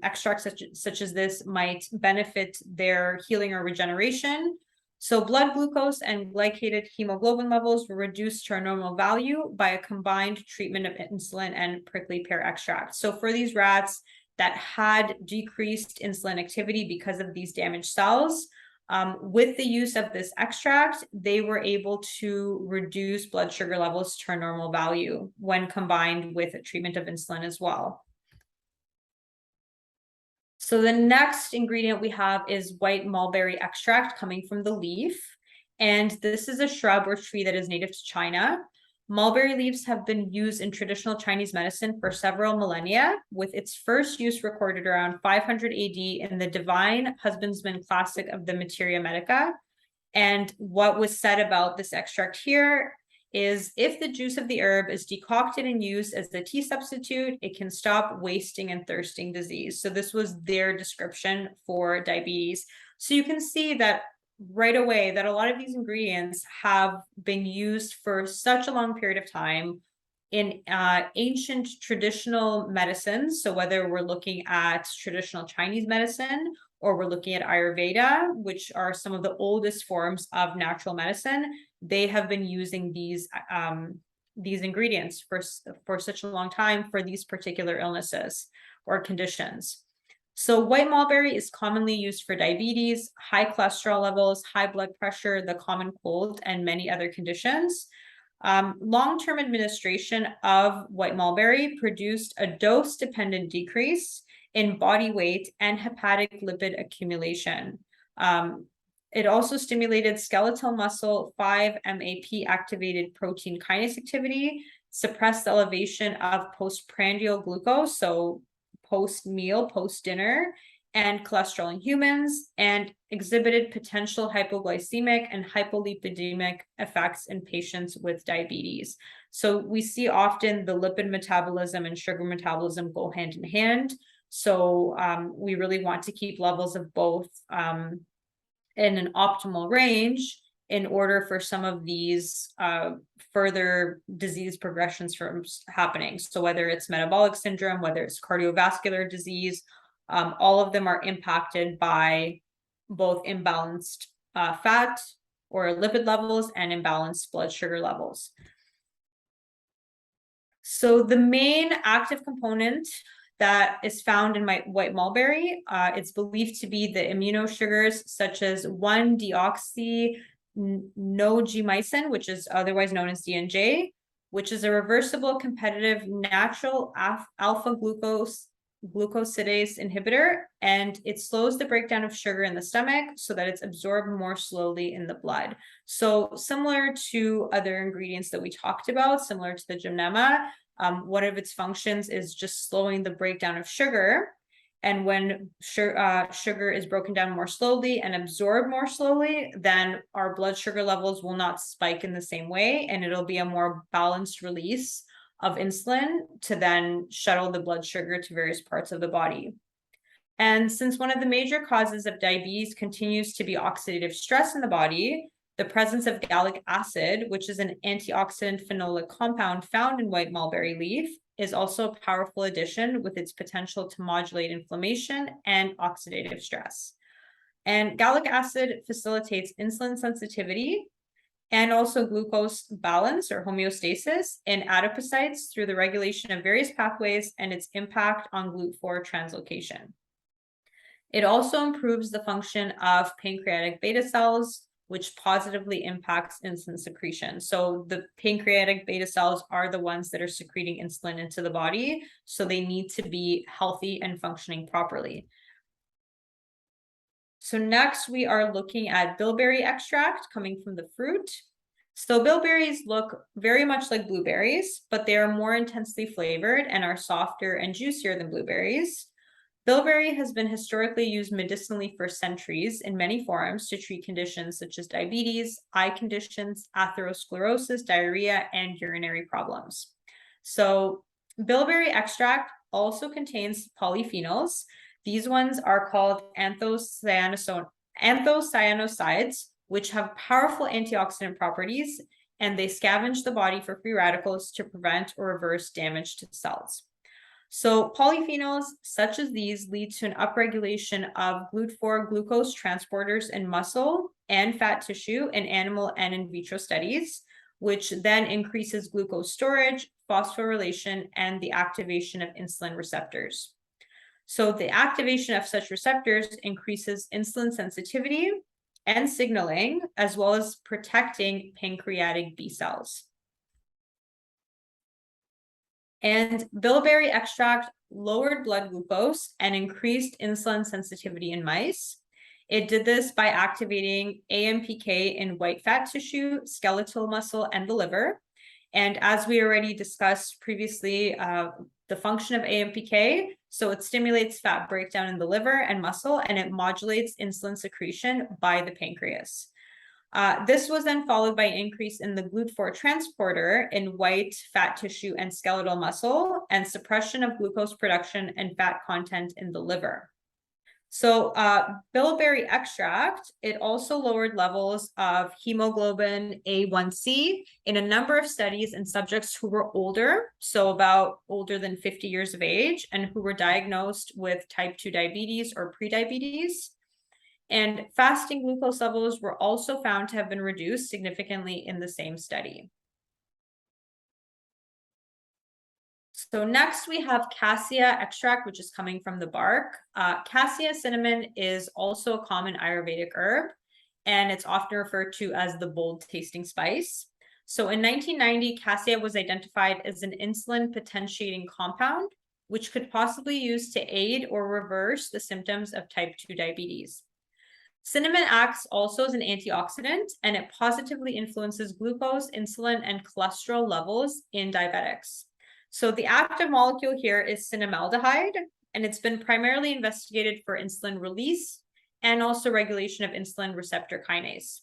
extracts such as this might benefit their healing or regeneration. So blood glucose and glycated hemoglobin levels were reduced to a normal value by a combined treatment of insulin and prickly pear extract. So for these rats that had decreased insulin activity because of these damaged cells, With the use of this extract, they were able to reduce blood sugar levels to a normal value when combined with a treatment of insulin as well. So the next ingredient we have is white mulberry extract coming from the leaf. And this is a shrub or tree that is native to China. Mulberry leaves have been used in traditional Chinese medicine for several millennia, with its first use recorded around 500 AD in the Divine Husbandman Classic of the Materia Medica. And what was said about this extract here is if the juice of the herb is decocted and used as the tea substitute, it can stop wasting and thirsting disease. So this was their description for diabetes. So you can see that right away that a lot of these ingredients have been used for such a long period of time in ancient traditional medicines. So whether we're looking at traditional Chinese medicine or we're looking at Ayurveda, which are some of the oldest forms of natural medicine, they have been using these ingredients for such a long time for these particular illnesses or conditions. So white mulberry is commonly used for diabetes, high cholesterol levels, high blood pressure, the common cold, and many other conditions. Long-term administration of white mulberry produced a dose-dependent decrease in body weight and hepatic lipid accumulation. It also stimulated skeletal muscle 5-MAP activated protein kinase activity, suppressed the elevation of postprandial glucose, so post-meal, post-dinner, and cholesterol in humans, and exhibited potential hypoglycemic and hypolipidemic effects in patients with diabetes. So we see often the lipid metabolism and sugar metabolism go hand in hand. So we really want to keep levels of both in an optimal range in order for some of these further disease progressions from happening. So whether it's metabolic syndrome, whether it's cardiovascular disease, all of them are impacted by both imbalanced fat or lipid levels and imbalanced blood sugar levels. So the main active component that is found in my white mulberry, it's believed to be the immunosugars such as 1-deoxynogemycin, which is otherwise known as DNJ, which is a reversible competitive natural alpha glucosidase inhibitor, and it slows the breakdown of sugar in the stomach so that it's absorbed more slowly in the blood. So similar to other ingredients that we talked about, similar to the gymnema, one of its functions is just slowing the breakdown of sugar. And when sugar is broken down more slowly and absorbed more slowly, then our blood sugar levels will not spike in the same way, and it'll be a more balanced release of insulin to then shuttle the blood sugar to various parts of the body. And since one of the major causes of diabetes continues to be oxidative stress in the body, the presence of gallic acid, which is an antioxidant phenolic compound found in white mulberry leaf, is also a powerful addition with its potential to modulate inflammation and oxidative stress. And gallic acid facilitates insulin sensitivity and also glucose balance or homeostasis in adipocytes through the regulation of various pathways and its impact on GLUT4 translocation. It also improves the function of pancreatic beta cells, which positively impacts insulin secretion. So the pancreatic beta cells are the ones that are secreting insulin into the body, so they need to be healthy and functioning properly. So next we are looking at bilberry extract coming from the fruit. So bilberries look very much like blueberries, but they are more intensely flavored and are softer and juicier than blueberries. Bilberry has been historically used medicinally for centuries in many forms to treat conditions such as diabetes, eye conditions, atherosclerosis, diarrhea, and urinary problems. So bilberry extract also contains polyphenols. These ones are called anthocyanosides, which have powerful antioxidant properties, and they scavenge the body for free radicals to prevent or reverse damage to cells. So polyphenols such as these lead to an upregulation of GLUT4 glucose transporters in muscle and fat tissue in animal and in vitro studies, which then increases glucose storage, phosphorylation, and the activation of insulin receptors. So the activation of such receptors increases insulin sensitivity and signaling, as well as protecting pancreatic B cells. And bilberry extract lowered blood glucose and increased insulin sensitivity in mice. It did this by activating AMPK in white fat tissue, skeletal muscle, and the liver. And as we already discussed previously, the function of AMPK, so it stimulates fat breakdown in the liver and muscle, and it modulates insulin secretion by the pancreas. This was then followed by an increase in the GLUT4 transporter in white fat tissue and skeletal muscle, and suppression of glucose production and fat content in the liver. So bilberry extract, it also lowered levels of hemoglobin A1C in a number of studies in subjects who were older, so about older than 50 years of age, and who were diagnosed with type 2 diabetes or prediabetes. And fasting glucose levels were also found to have been reduced significantly in the same study. So next we have cassia extract, which is coming from the bark. Cassia cinnamon is also a common Ayurvedic herb, and it's often referred to as the bold tasting spice. So in 1990, cassia was identified as an insulin potentiating compound, which could possibly use to aid or reverse the symptoms of type 2 diabetes. Cinnamon acts also as an antioxidant, and it positively influences glucose, insulin, and cholesterol levels in diabetics. So the active molecule here is cinnamaldehyde, and it's been primarily investigated for insulin release and also regulation of insulin receptor kinase.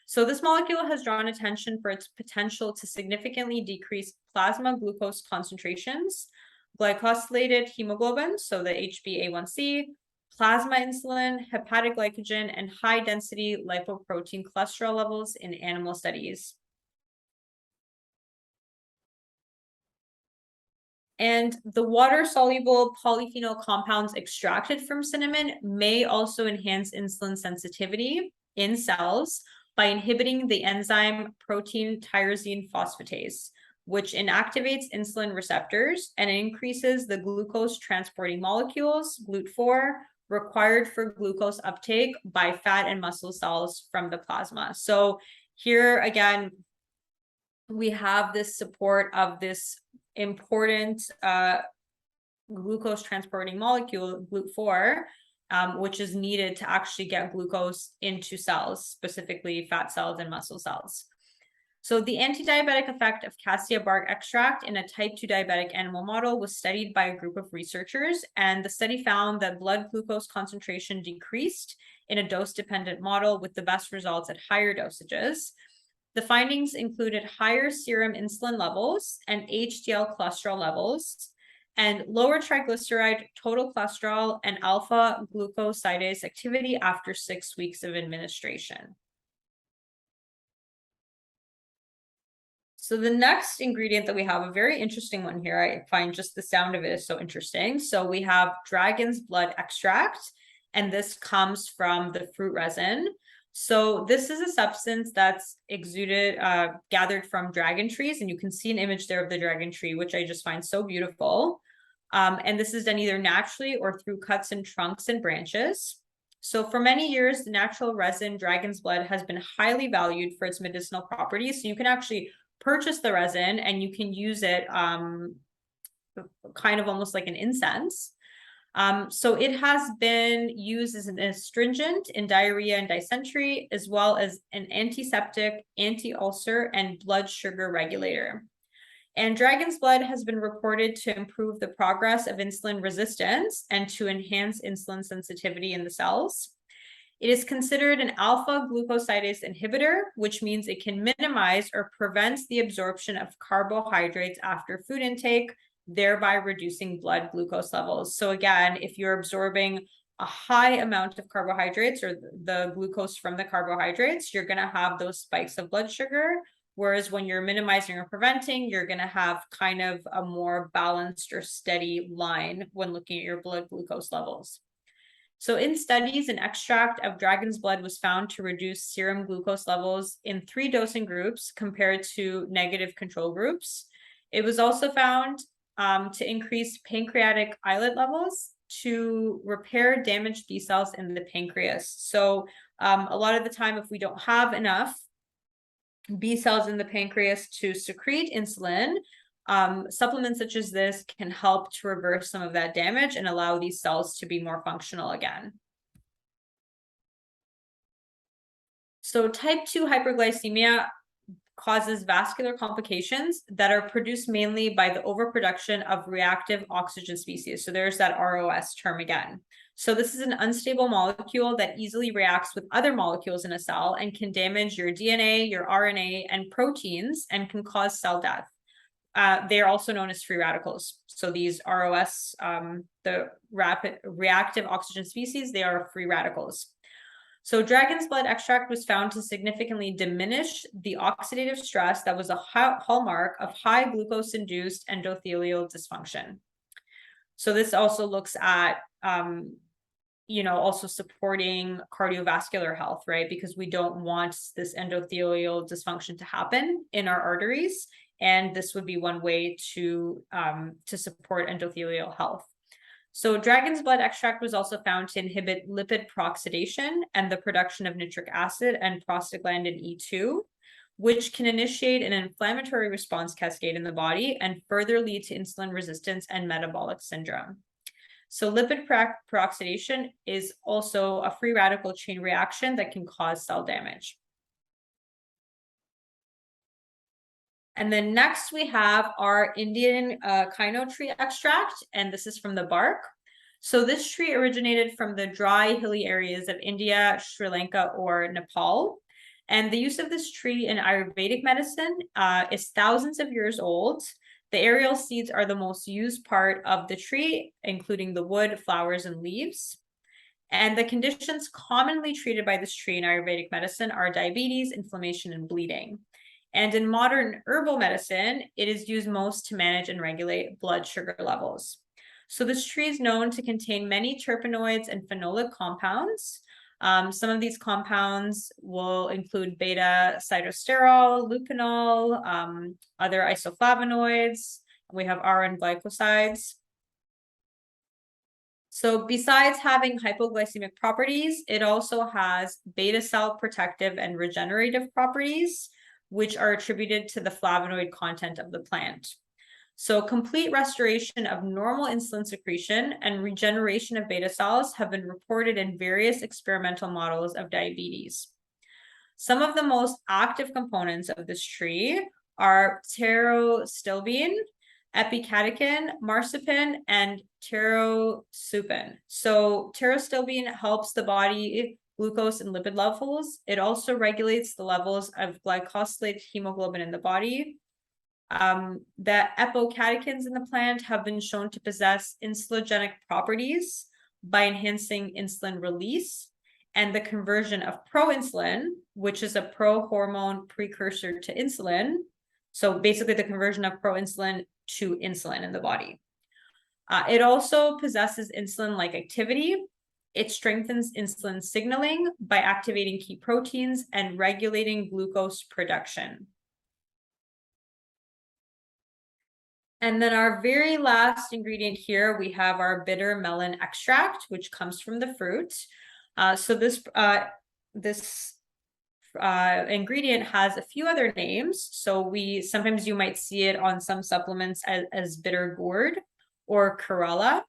So this molecule has drawn attention for its potential to significantly decrease plasma glucose concentrations, glycosylated hemoglobin, so the HbA1c, plasma insulin, hepatic glycogen, and high-density lipoprotein cholesterol levels in animal studies. And the water-soluble polyphenol compounds extracted from cinnamon may also enhance insulin sensitivity in cells by inhibiting the enzyme protein tyrosine phosphatase, which inactivates insulin receptors and increases the glucose transporting molecules, GLUT4, required for glucose uptake by fat and muscle cells from the plasma. So here again, we have this support of this important glucose transporting molecule, GLUT4, which is needed to actually get glucose into cells, specifically fat cells and muscle cells. So the anti-diabetic effect of cassia bark extract in a type 2 diabetic animal model was studied by a group of researchers, and the study found that blood glucose concentration decreased in a dose-dependent model with the best results at higher dosages. The findings included higher serum insulin levels and HDL cholesterol levels, and lower triglyceride, total cholesterol, and alpha glucosidase activity after 6 weeks of administration. So the next ingredient that we have, a very interesting one here, I find just the sound of it is so interesting. So we have dragon's blood extract, and this comes from the fruit resin. So this is a substance that's exuded, gathered from dragon trees, and you can see an image there of the dragon tree, which I just find so beautiful. And this is done either naturally or through cuts in trunks and branches. So for many years, the natural resin dragon's blood has been highly valued for its medicinal properties. So you can actually purchase the resin and you can use it kind of almost like an incense. So it has been used as an astringent in diarrhea and dysentery, as well as an antiseptic, anti-ulcer, and blood sugar regulator. And dragon's blood has been reported to improve the progress of insulin resistance and to enhance insulin sensitivity in the cells. It is considered an alpha glucosidase inhibitor, which means it can minimize or prevents the absorption of carbohydrates after food intake, thereby reducing blood glucose levels. So again, if you're absorbing a high amount of carbohydrates or the glucose from the carbohydrates, you're going to have those spikes of blood sugar. Whereas when you're minimizing or preventing, you're going to have kind of a more balanced or steady line when looking at your blood glucose levels. So in studies, an extract of dragon's blood was found to reduce serum glucose levels in 3 dosing groups compared to negative control groups. It was also found to increase pancreatic islet levels to repair damaged B cells in the pancreas. So a lot of the time, if we don't have enough B cells in the pancreas to secrete insulin, supplements such as this can help to reverse some of that damage and allow these cells to be more functional again. So type 2 hyperglycemia causes vascular complications that are produced mainly by the overproduction of reactive oxygen species. So there's that ROS term again. So this is an unstable molecule that easily reacts with other molecules in a cell and can damage your DNA, your RNA, and proteins, and can cause cell death. They are also known as free radicals. So these ROS, the reactive oxygen species, they are free radicals. So dragon's blood extract was found to significantly diminish the oxidative stress that was a hallmark of high glucose-induced endothelial dysfunction. So this also looks at, also supporting cardiovascular health, right? Because we don't want this endothelial dysfunction to happen in our arteries. And this would be one way to support endothelial health. So dragon's blood extract was also found to inhibit lipid peroxidation and the production of nitric acid and prostaglandin E2, which can initiate an inflammatory response cascade in the body and further lead to insulin resistance and metabolic syndrome. So lipid peroxidation is also a free radical chain reaction that can cause cell damage. And then next we have our Indian kino tree extract, and this is from the bark. So this tree originated from the dry, hilly areas of India, Sri Lanka, or Nepal. And the use of this tree in Ayurvedic medicine is thousands of years old. The aerial seeds are the most used part of the tree, including the wood, flowers, and leaves. And the conditions commonly treated by this tree in Ayurvedic medicine are diabetes, inflammation, and bleeding. And in modern herbal medicine, it is used most to manage and regulate blood sugar levels. So this tree is known to contain many terpenoids and phenolic compounds. Some of these compounds will include beta-sitosterol, leucanol, other isoflavonoids. We have RN glycosides. So besides having hypoglycemic properties, it also has beta cell protective and regenerative properties, which are attributed to the flavonoid content of the plant. So complete restoration of normal insulin secretion and regeneration of beta cells have been reported in various experimental models of diabetes. Some of the most active components of this tree are pterostilbene, epicatechin, marsupiin, and pterosupin. So pterostilbene helps the body glucose and lipid levels. It also regulates the levels of glycosylated hemoglobin in the body. The epicatechins in the plant have been shown to possess insulinogenic properties by enhancing insulin release and the conversion of proinsulin, which is a pro-hormone precursor to insulin. So basically the conversion of proinsulin to insulin in the body. It also possesses insulin-like activity. It strengthens insulin signaling by activating key proteins and regulating glucose production. And then our very last ingredient here, we have our bitter melon extract, which comes from the fruit. So this ingredient has a few other names. So sometimes you might see it on some supplements as bitter gourd or chlorella.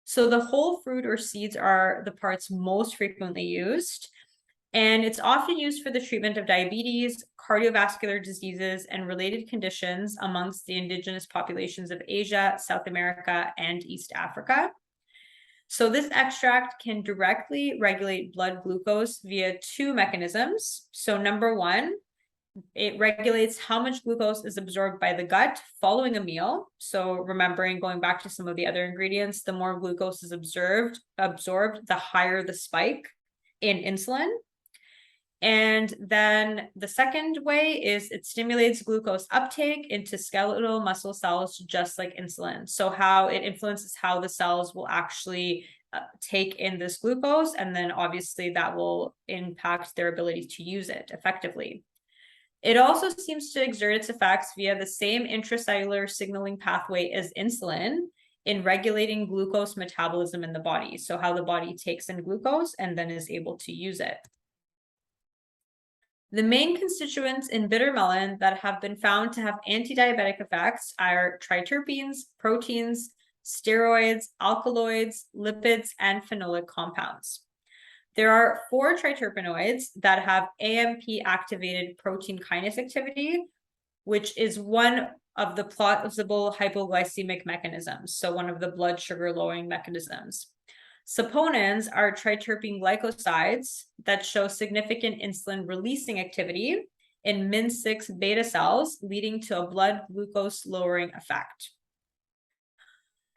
So the whole fruit or seeds are the parts most frequently used. And it's often used for the treatment of diabetes, cardiovascular diseases, and related conditions amongst the indigenous populations of Asia, South America, and East Africa. So this extract can directly regulate blood glucose via two mechanisms. So number one, it regulates how much glucose is absorbed by the gut following a meal. So remembering, going back to some of the other ingredients, the more glucose is absorbed, the higher the spike in insulin. And then the second way is it stimulates glucose uptake into skeletal muscle cells, just like insulin. So how it influences how the cells will actually take in this glucose, and then obviously that will impact their ability to use it effectively. It also seems to exert its effects via the same intracellular signaling pathway as insulin, in regulating glucose metabolism in the body. So how the body takes in glucose and then is able to use it. The main constituents in bitter melon that have been found to have anti-diabetic effects are triterpenes, proteins, steroids, alkaloids, lipids, and phenolic compounds. There are 4 triterpenoids that have AMP-activated protein kinase activity, which is one of the plausible hypoglycemic mechanisms, so one of the blood sugar lowering mechanisms. Saponins are triterpene glycosides that show significant insulin releasing activity in Min6 beta cells, leading to a blood glucose lowering effect.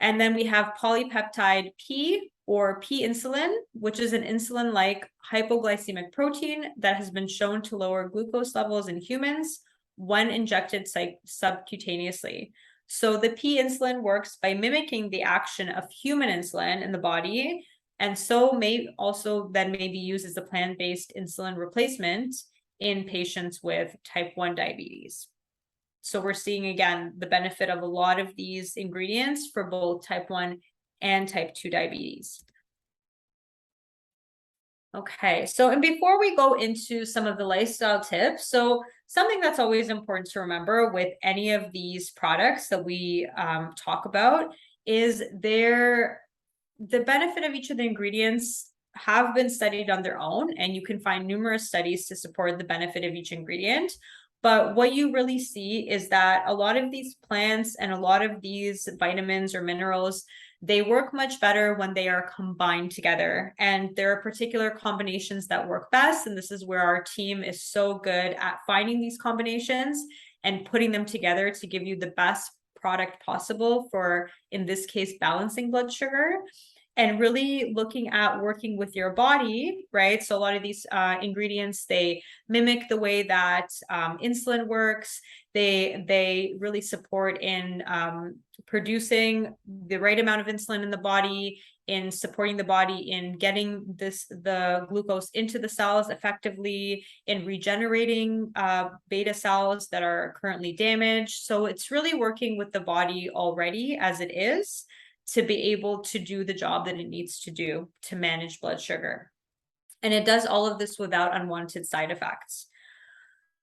And then we have polypeptide P, or P-insulin, which is an insulin-like hypoglycemic protein that has been shown to lower glucose levels in humans when injected subcutaneously. So the P-insulin works by mimicking the action of human insulin in the body, and so may also then be used as a plant-based insulin replacement in patients with type 1 diabetes. So we're seeing, again, the benefit of a lot of these ingredients for both type 1 and type 2 diabetes. Okay, so and before we go into some of the lifestyle tips, so something that's always important to remember with any of these products that we talk about is the benefit of each of the ingredients have been studied on their own, and you can find numerous studies to support the benefit of each ingredient. But what you really see is that a lot of these plants and a lot of these vitamins or minerals, they work much better when they are combined together. And there are particular combinations that work best. And this is where our team is so good at finding these combinations and putting them together to give you the best product possible for, in this case, balancing blood sugar. And really looking at working with your body, right? So a lot of these ingredients, they mimic the way that insulin works. They really support in producing the right amount of insulin in the body, in supporting the body in getting the glucose into the cells effectively, in regenerating beta cells that are currently damaged. So it's really working with the body already as it is, to be able to do the job that it needs to do to manage blood sugar. And it does all of this without unwanted side effects.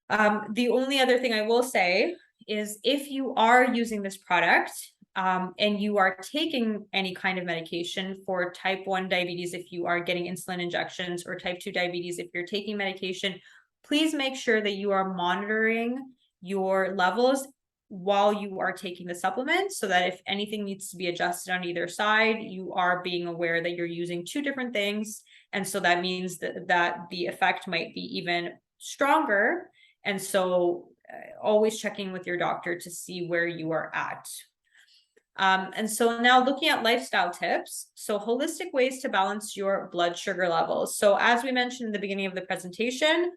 The only other thing I will say is if you are using this product and you are taking any kind of medication for type 1 diabetes, if you are getting insulin injections, or type 2 diabetes, if you're taking medication, please make sure that you are monitoring your levels while you are taking the supplement, so that if anything needs to be adjusted on either side, you are being aware that you're using 2 different things. And so that means that the effect might be even stronger. And so always checking with your doctor to see where you are at. And so now looking at lifestyle tips, so holistic ways to balance your blood sugar levels. So as we mentioned in the beginning of the presentation,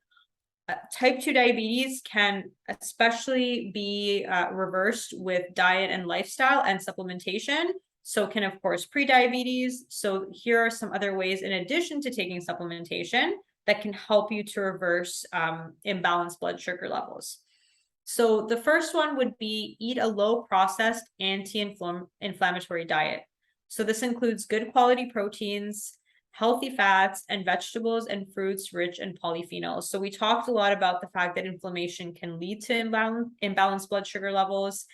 type 2 diabetes can especially be reversed with diet and lifestyle and supplementation. So can, of course, pre-diabetes. So here are some other ways, in addition to taking supplementation, that can help you to reverse imbalanced blood sugar levels. So the first one would be eat a low processed anti-inflammatory diet. So this includes good quality proteins, healthy fats, and vegetables and fruits rich in polyphenols. So we talked a lot about the fact that inflammation can lead to imbalanced blood sugar levels.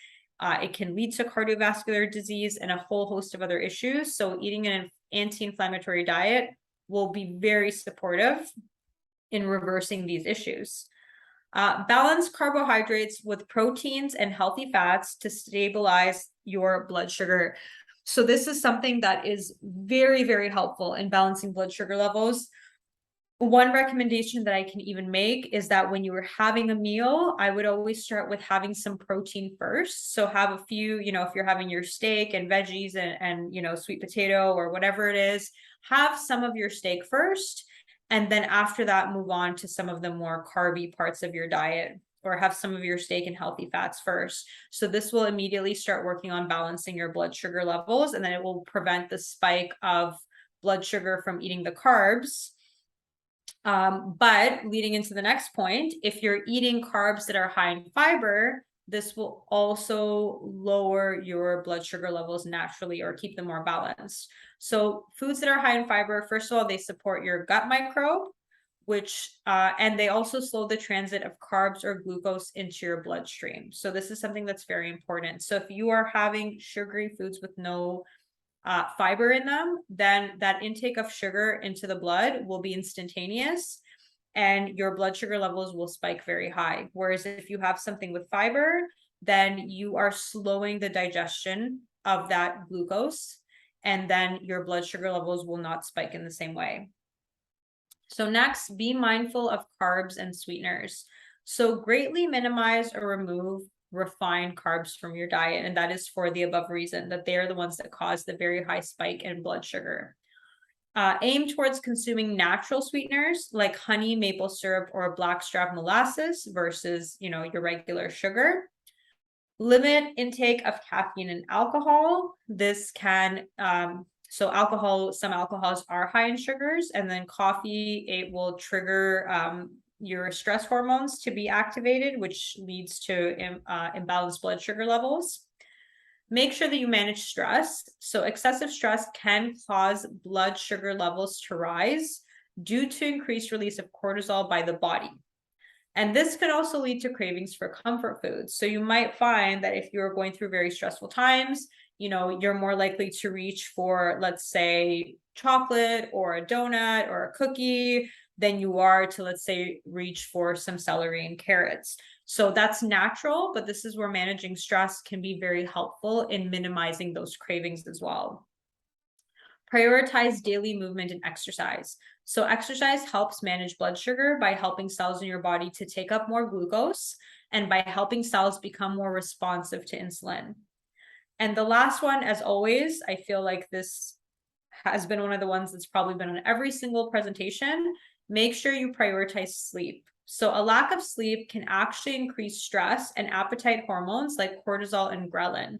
It can lead to cardiovascular disease and a whole host of other issues. So eating an anti-inflammatory diet will be very supportive in reversing these issues. Balance carbohydrates with proteins and healthy fats to stabilize your blood sugar. So this is something that is very, very helpful in balancing blood sugar levels. One recommendation that I can even make is that when you are having a meal, I would always start with having some protein first. So have a few, if you're having your steak and veggies and sweet potato or whatever it is, have some of your steak first. And then after that, move on to some of the more carby parts of your diet, or have some of your steak and healthy fats first. So this will immediately start working on balancing your blood sugar levels, and then it will prevent the spike of blood sugar from eating the carbs. But leading into the next point, if you're eating carbs that are high in fiber, this will also lower your blood sugar levels naturally or keep them more balanced. So foods that are high in fiber, first of all, they support your gut microbe, and they also slow the transit of carbs or glucose into your bloodstream. So this is something that's very important. So if you are having sugary foods with no fiber in them, then that intake of sugar into the blood will be instantaneous and your blood sugar levels will spike very high. Whereas if you have something with fiber, then you are slowing the digestion of that glucose, and then your blood sugar levels will not spike in the same way. So next, be mindful of carbs and sweeteners. So greatly minimize or remove refined carbs from your diet, and that is for the above reason, that they are the ones that cause the very high spike in blood sugar. Aim towards consuming natural sweeteners like honey, maple syrup, or blackstrap molasses versus, your regular sugar. Limit intake of caffeine and alcohol. This can, some alcohols are high in sugars, and then coffee, it will trigger your stress hormones to be activated, which leads to imbalanced blood sugar levels. Make sure that you manage stress. So excessive stress can cause blood sugar levels to rise due to increased release of cortisol by the body. And this could also lead to cravings for comfort foods. So you might find that if you're going through very stressful times, you're more likely to reach for, let's say, chocolate or a donut or a cookie than you are to, let's say, reach for some celery and carrots. So that's natural, but this is where managing stress can be very helpful in minimizing those cravings as well. Prioritize daily movement and exercise. So exercise helps manage blood sugar by helping cells in your body to take up more glucose and by helping cells become more responsive to insulin. And the last one, as always, I feel like this has been one of the ones that's probably been on every single presentation. Make sure you prioritize sleep. So a lack of sleep can actually increase stress and appetite hormones like cortisol and ghrelin.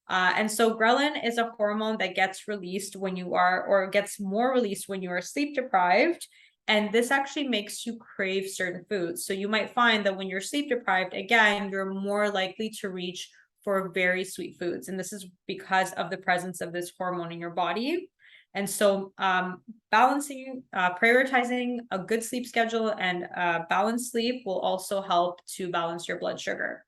And so ghrelin is a hormone that gets released when you are, or gets more released when you are sleep deprived. And this actually makes you crave certain foods. So you might find that when you're sleep deprived, again, you're more likely to reach for very sweet foods. And this is because of the presence of this hormone in your body. And so prioritizing a good sleep schedule and balanced sleep will also help to balance your blood sugar.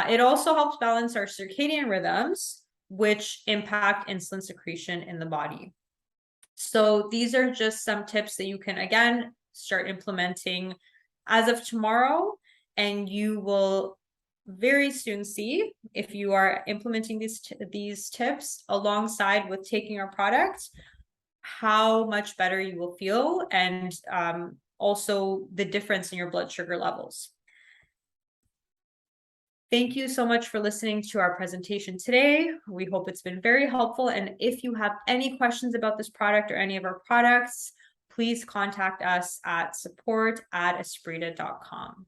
It also helps balance our circadian rhythms, which impact insulin secretion in the body. So these are just some tips that you can, again, start implementing as of tomorrow, and you will very soon see, if you are implementing these tips alongside with taking our products, how much better you will feel, and also the difference in your blood sugar levels. Thank you so much for listening to our presentation today. We hope it's been very helpful. And if you have any questions about this product or any of our products, please contact us at support@esprita.com.